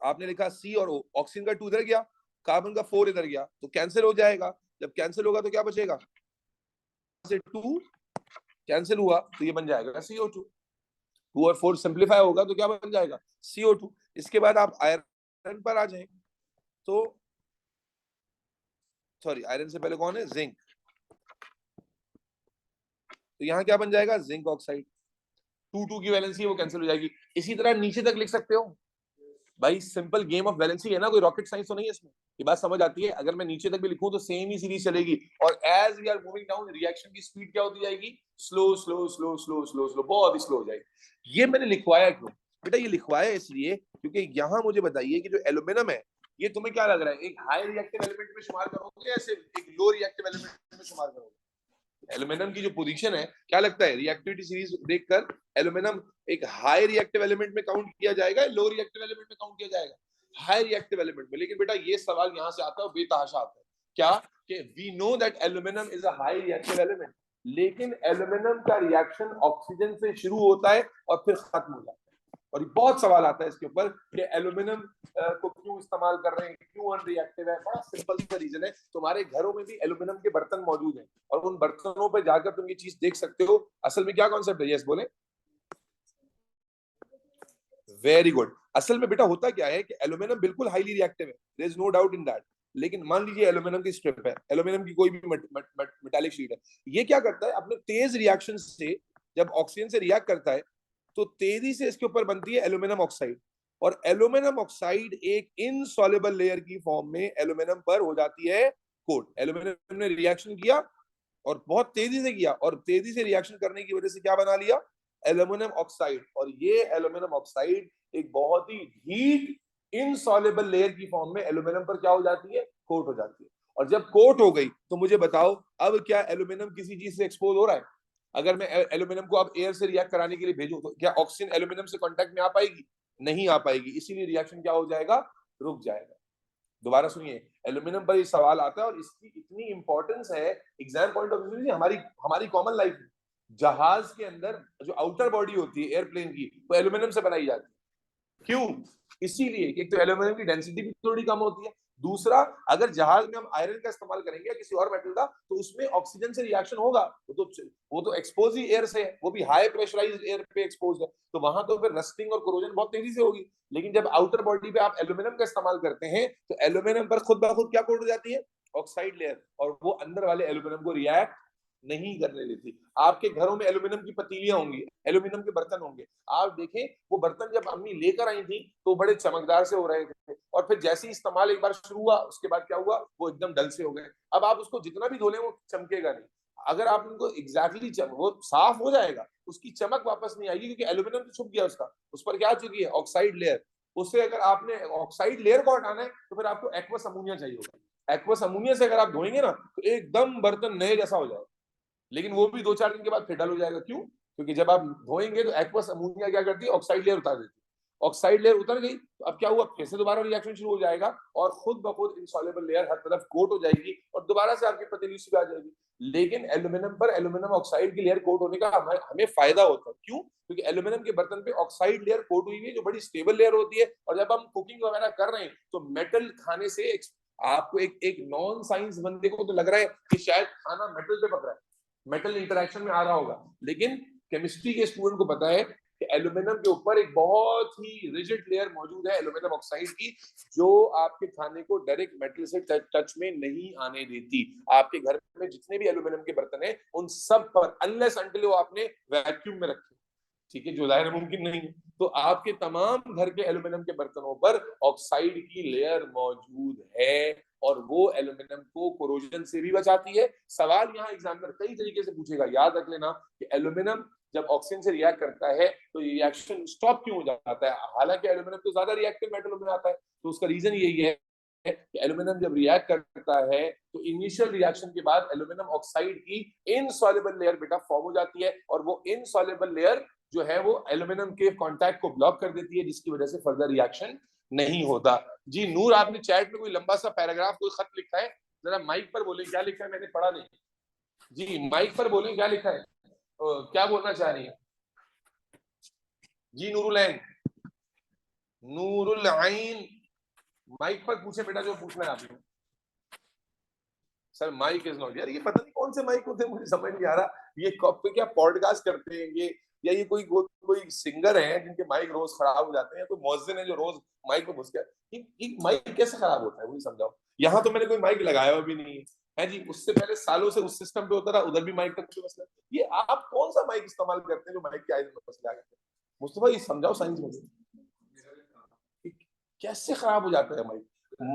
Speaker 1: आपने लिखा C और O, ऑक्सीजन का 2 इधर गया, कार्बन का 4 इधर गया, तो कैंसिल हो जाएगा। जब कैंसिल होगा तो क्या बचेगा? से 2 कैंसिल हुआ तो ये बन जाएगा CO2। 2 और 4 सिंप्लीफाई होगा तो क्या बन जाएगा? CO2। इसके बाद आप आयरन पर आ जाए तो सॉरी आयरन से पहले कौन है, जिंक, तो यहाँ क्या बन जाएगा, जिंक ऑक्साइड। 2 की वैलेंसी वो कैंसिल हो जाएगी। इसी तरह नीचे तक लिख सकते हो भाई, सिंपल गेम ऑफ वैलेंसी है ना, कोई रॉकेट साइंस तो नहीं है इसमें, ये बात समझ आती है। अगर मैं नीचे तक भी लिखूं तो सेम ही सीरीज चलेगी, और as we are moving down reaction की स्पीड क्या होती जाएगी, slow slow slow slow slow slow, बहुत ही स्लो हो जाएगी। ये मैंने लिखवाया क्यों बेटा, ये लिखवाया इसलिए क्योंकि यहाँ मुझे बताइए कि जो एल्यूमिनियम है, ये तुम्हें क्या लग रहा है, एक हाई रिएक्टिव एलिमेंट में शुमार करोगे या सिर्फ एक लो रिएक्टिव एलिमेंट में शुमार करोगे? एल्यूमिनियम की जो पोजीशन है, क्या लगता है रिएक्टिविटी सीरीज देखकर एल्यूमिनियम एक हाई रिएक्टिव एलिमेंट में काउंट किया जाएगा, लो रिएक्टिव एलिमेंट में काउंट किया जाएगा? हाई रिएक्टिव एलिमेंट में। लेकिन बेटा ये सवाल यहां से आता है, बेतहाशा आता है, क्या कि we know that aluminium is a high reactive element, लेकिन एल्यूमिनियम का रिएक्शन ऑक्सीजन से शुरू होता है और फिर खत्म हो जाता है। और ये बहुत सवाल आता है इसके ऊपर कि एल्यूमिनियम को क्यों इस्तेमाल कर रहे हैं, क्यों अनरिएक्टिव है। बड़ा सिंपल सा रीजन है, तुम्हारे घरों में भी एल्यूमिनियम के बर्तन मौजूद हैं और उन बर्तनों पे जाकर तुम ये चीज देख सकते हो। असल में क्या कॉन्सेप्ट है, यस बोले, वेरी गुड। असल में बेटा होता क्या है कि एल्यूमिनियम बिल्कुल हाईली रिएक्टिव है, there is no doubt in that. लेकिन मान लीजिए एल्यूमिनियम की स्ट्रिप है, एल्यूमिनियम की कोई भी मेटालिक शीट है, ये क्या करता है, अपने तेज रिएक्शन से जब ऑक्सीजन से रिएक्ट करता है तो तेजी से इसके ऊपर बनती है एल्यूमिनियम ऑक्साइड, और एल्यूमिनियम ऑक्साइड एक इनसॉल्युबल लेयर की फॉर्म में एल्यूमिनियम पर हो जाती है कोट। एल्यूमिनियम ने रिएक्शन किया और बहुत तेजी से किया, और तेजी से रिएक्शन करने की वजह से क्या बना लिया, एल्यूमिनियम ऑक्साइड। और ये एल्यूमिनियम ऑक्साइड एक बहुत ही हीट इनसॉल्युबल लेयर की फॉर्म में एल्यूमिनियम पर क्या हो जाती है, कोट हो जाती है। और जब कोट हो गई तो मुझे बताओ अब क्या एल्यूमिनियम किसी चीज से एक्सपोज हो रहा है? अगर मैं एल्यूमिनियम को अब एयर से रिएक्ट कराने के लिए भेजूं तो क्या ऑक्सीजन एल्यूमिनियम से कांटेक्ट में आ पाएगी? नहीं आ पाएगी, इसीलिए रिएक्शन क्या हो जाएगा, रुक जाएगा। दोबारा सुनिए, एल्यूमिनियम पर ये सवाल आता है और इसकी इतनी इंपॉर्टेंस है एग्जाम पॉइंट ऑफ व्यू, हमारी हमारी कॉमन लाइफ में। जहाज के अंदर जो आउटर बॉडी होती है एयरप्लेन की, वो एल्यूमिनियम से बनाई जाती है। क्यों? इसीलिए एक तो एल्यूमिनियम की डेंसिटी भी थोड़ी कम होती है, दूसरा अगर जहाज में हम आयरन का इस्तेमाल करेंगे या किसी और मेटल का तो उसमें ऑक्सीजन से रिएक्शन होगा, वो तो एक्सपोज ही एयर से है, वो भी हाई प्रेशराइज्ड एयर पे एक्सपोज है, तो वहां तो फिर रस्टिंग और कोरोजन बहुत तेजी से होगी। लेकिन जब आउटर बॉडी पे आप एल्यूमिनियम का इस्तेमाल करते हैं तो एल्यूमिनियम पर खुद ब खुद क्या कोट हो जाती है, ऑक्साइड लेयर, और वो अंदर वाले एल्यूमिनियम को रिएक्ट नहीं करने देती। आपके घरों में एल्यूमिनियम की पतीलियां होंगी, एल्यूमिनियम के बर्तन होंगे, आप देखें वो बर्तन जब अम्मी लेकर आई थी तो बड़े चमकदार से हो रहे थे, और फिर जैसे ही इस्तेमाल एक बार शुरू हुआ उसके बाद क्या हुआ, वो एकदम डल से हो गए। अब आप उसको जितना भी धो लें वो चमकेगा नहीं। अगर आप उनको एग्जैक्टली वो साफ हो जाएगा, उसकी चमक वापस नहीं आएगी क्योंकि एल्यूमिनियम तो छुप गया उसका, उस पर क्या आ चुकी है, ऑक्साइड लेयर। उससे अगर आपने ऑक्साइड लेयर को हटाना है तो फिर आपको एक्वस अमोनिया चाहिए होगा। एक्वस अमोनिया से अगर आप धोएंगे ना तो एकदम बर्तन नए जैसा हो जाएगा, लेकिन वो भी 2-4 दिन के बाद फिर डल हो जाएगा। क्यों? क्योंकि जब आप धोएंगे तो एक्वस अमोनिया क्या करती है, ऑक्साइड लेयर उतार देती है। ऑक्साइड लेयर उतर गई तो अब क्या हुआ, फिर से दोबारा रिएक्शन शुरू हो जाएगा और खुद ब खुद इंसॉल्युबल लेयर हर तरफ कोट हो जाएगी और दोबारा से आपकी पतली सी आ जाएगी। लेकिन एल्यूमिनियम पर एल्यूमिनियम ऑक्साइड की लेयर कोट होने का हमें फायदा होता है। क्यों? क्योंकि एल्यूमिनियम के बर्तन पे ऑक्साइड लेयर कोट हुई है जो बड़ी स्टेबल लेयर होती है, और जब हम कुकिंग वगैरह कर रहे हैं तो मेटल खाने से आपको एक नॉन साइंस बंदे को तो लग रहा है कि शायद खाना मेटल पे पक रहा है, मेटल इंटरेक्शन में आ रहा होगा, लेकिन केमिस्ट्री के स्टूडेंट को पता है कि एल्यूमिनियम के ऊपर एक बहुत ही रिजिड लेयर मौजूद है एल्यूमिनियम ऑक्साइड की, जो आपके खाने को डायरेक्ट मेटल से टच में नहीं आने देती। आपके घर में जितने भी एल्यूमिनियम के बर्तन हैं उन सब पर अनलेस अनटिल वो आपने वैक्यूम में रखे, ठीक है, जो जाहिर मुमकिन नहीं है, तो आपके तमाम घर के एल्यूमिनियम के बर्तनों पर ऑक्साइड की लेयर मौजूद है और वो एल्यूमिनियम को कोरोजन से भी बचाती है। सवाल यहाँ एग्जामिनर कई तरीके से पूछेगा, याद रख लेना कि एल्यूमिनियम जब ऑक्सीजन से रिएक्ट करता है तो रिएक्शन स्टॉप क्यों हो जाता है? हालांकि एल्यूमिनियम तो ज्यादा रिएक्टिव मेटल में आता है, तो उसका रीजन यही है कि एल्यूमिनियम जब रिएक्ट करता है तो इनिशियल रिएक्शन के बाद एल्यूमिनियम ऑक्साइड की इनसॉल्युबल लेयर बेटा फॉर्म हो जाती है, और वो इनसॉल्युबल लेयर जो है वो एल्यूमिनियम के कांटेक्ट को ब्लॉक कर देती है, जिसकी वजह से फर्दर रिएक्शन नहीं होता। जी नूर, आपने चैट में कोई लंबा सा पैराग्राफ कोई खत लिखा है, जरा माइक पर बोले क्या लिखा है, मैंने पढ़ा नहीं। जी माइक पर बोले क्या लिखा है, क्या बोलना चाह रही है? जी नूरुल ऐन, नूरुल आइन, माइक पर पूछे बेटा जो पूछना है आपने। सर माइक इज नॉट, यार ये पता नहीं कौन से माइक होते हैं, मुझे समझ नहीं आ रहा। ये क्या पॉडकास्ट करते हैं ये, या ये कोई सिंगर है जिनके माइक रोज खराब हो जाते हैं, कोई मौजिन है जो रोज माइक में घुस गया। ये माइक कैसे खराब होता है मुझे समझाओ। यहाँ तो मैंने कोई माइक लगाया हुआ भी नहीं है जी, उससे पहले सालों से उस सिस्टम पे होता रहा, उधर भी माइक का कोई मसला। ये आप कौन सा माइक इस्तेमाल करते हैं जो माइक के आए मसले आ गए? मुस्तफा ये समझाओ साइंस में कैसे खराब हो जाता है माइक।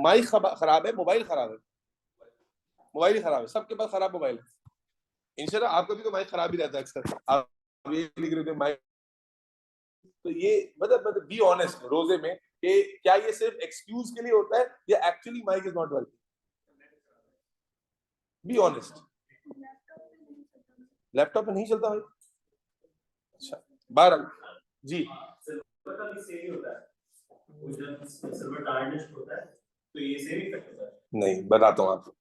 Speaker 1: माइक खराब है, मोबाइल खराब है, मोबाइल ही खराब है, सबके पास खराब मोबाइल है। इंशाल्लाह आपका भी तो माइक खराब ही रहता है अक्सर, आप ये लिख रहे थे माइक। तो ये मतलब बी ऑनेस्ट रोजे में कि क्या ये सिर्फ एक्सक्यूज के लिए होता है या actually mike is not working? Be honest. Laptop पे नहीं चलता भाई? अच्छा 12 जी नहीं, बताता हूँ आपको।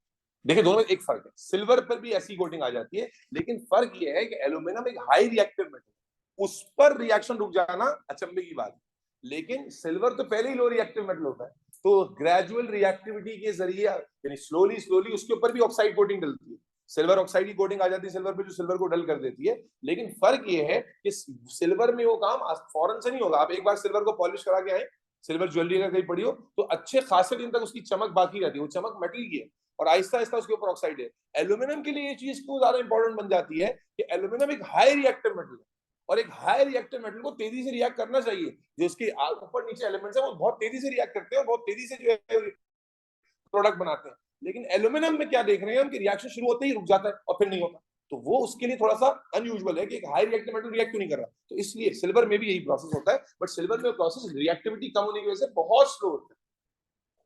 Speaker 1: देखिए दोनों में एक फर्क है, सिल्वर पर भी ऐसी कोटिंग आ जाती है, लेकिन फर्क ये है कि एल्यूमिनियम एक हाई रिएक्टिव मेटल, उस पर रिएक्शन रुक जाना अचंभे की बात है। लेकिन सिल्वर तो पहले ही लो रिएक्टिव मेटल होता है, तो ग्रेजुअल रिएक्टिविटी के जरिए यानी स्लोली स्लोली उसके ऊपर भी ऑक्साइड कोटिंग डलती है, सिल्वर ऑक्साइड की कोटिंग आ जाती है सिल्वर पे, जो सिल्वर को डल कर देती है। लेकिन फर्क ये है कि सिल्वर में वो काम फौरन से नहीं होगा। आप एक बार सिल्वर को पॉलिश करा के आए, सिल्वर ज्वेलरी अगर कहीं पड़ी हो तो अच्छे खासे दिन तक उसकी चमक बाकी रहती है, वो चमक मेटल की है और आहिस्ता आहिस्ता उसके ऊपर ऑक्साइड है। एल्यूमिनियम के लिए ये चीज क्यों ज्यादा इंपॉर्टेंट बन जाती है कि एल्यूमिनियम एक हाई रिएक्टिव मेटल है, और एक हाई रिएक्टिव मेटल को तेजी से रिएक्ट करना चाहिए। जो उसके ऊपर नीचे एलिमेंट्स है वो बहुत तेजी से रिएक्ट करते हैं और बहुत तेजी से जो है प्रोडक्ट बनाते हैं। लेकिन एल्यूमिनियम में क्या देख रहे हैं हम कि रिएक्शन शुरू होते ही रुक जाता है और फिर नहीं होता, तो वो उसके लिए थोड़ा सा अनयूजुअल है कि एक हाई रिएक्टिव मेटल रिएक्ट क्यों नहीं कर रहा। तो इसलिए सिल्वर में भी यही प्रोसेस होता है, बट सिल्वर में प्रोसेस रिएक्टिविटी कम होने की वजह से बहुत स्लो होता है,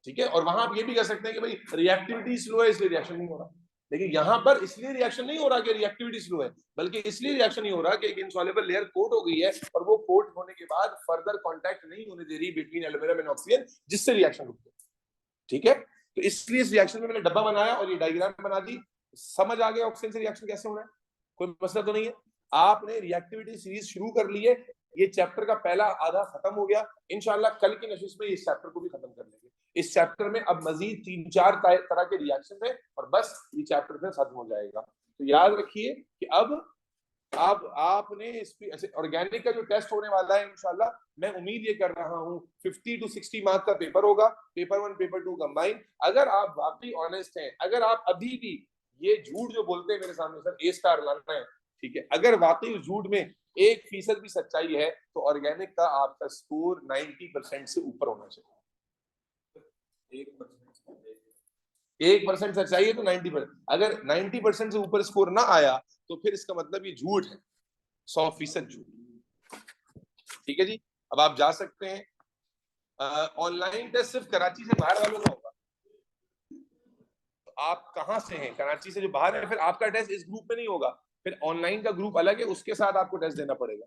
Speaker 1: ठीक है। और वहां आप ये भी कह सकते हैं कि भाई रिएक्टिविटी स्लो है इसलिए रिएक्शन नहीं हो रहा। लेकिन यहाँ पर इसलिए रिएक्शन नहीं हो रहा कि रिएक्टिविटी स्लो है, बल्कि इसलिए रिएक्शन नहीं हो रहा कि एक इनसॉल्युबल लेयर कोट हो गई है और वो कोट होने के बाद फर्दर कांटेक्ट नहीं होने दे रही बिटवीन एल्यूमिनियम एंड ऑक्सीजन, जिससे रिएक्शन रुक गई, ठीक है। तो इसलिए इस रिएक्शन में मैंने डब्बा बनाया और ये डायग्राम बना दी। समझ आ गया ऑक्सीजन से रिएक्शन कैसे होना है, कोई मसला तो नहीं है। आपने रिएक्टिविटी सीरीज शुरू कर ली है, ये चैप्टर का पहला आधा खत्म हो गया। इंशाल्लाह कल की नशिश में इस चैप्टर को भी खत्म कर लेंगे। इस चैप्टर में अब मजीद 3-4 तरह के रिएक्शन है और बस ये चैप्टर फिर खत्म हो जाएगा। तो याद रखिए कि अब आपने ऑर्गेनिक का जो टेस्ट होने वाला है इंशाल्लाह, मैं उम्मीद ये कर रहा हूँ 50 to 60 मार्क्स का पेपर होगा, पेपर 1 पेपर 2 कंबाइन। अगर आप वाकई ऑनेस्ट हैं, अगर आप अभी भी ये झूठ जो बोलते हैं मेरे सामने सर A स्टार लाना है, ठीक है, अगर वाकई उस झूठ में 1% भी सच्चाई है तो ऑर्गेनिक का आपका स्कोर 90% से ऊपर होना चाहिए। 1% सच्चाई है तो 90%, अगर 90% से ऊपर स्कोर ना आया तो फिर इसका मतलब ये झूठ है, 100% झूठ, ठीक है जी। अब आप जा सकते हैं। ऑनलाइन टेस्ट सिर्फ कराची से बाहर वालों का होगा। तो आप कहाँ से हैं? कराची से जो बाहर है, फिर आपका टेस्ट इस ग्रुप में नहीं होगा, फिर ऑनलाइन का ग्रुप अलग है, उसके साथ आपको टेस्ट देना पड़ेगा।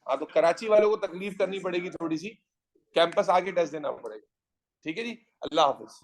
Speaker 1: हाँ, तो कराची वालों को तकलीफ करनी पड़ेगी थोड़ी सी, कैंपस आके टेस्ट देना पड़ेगा, ठीक है जी। अल्लाह हाफिज।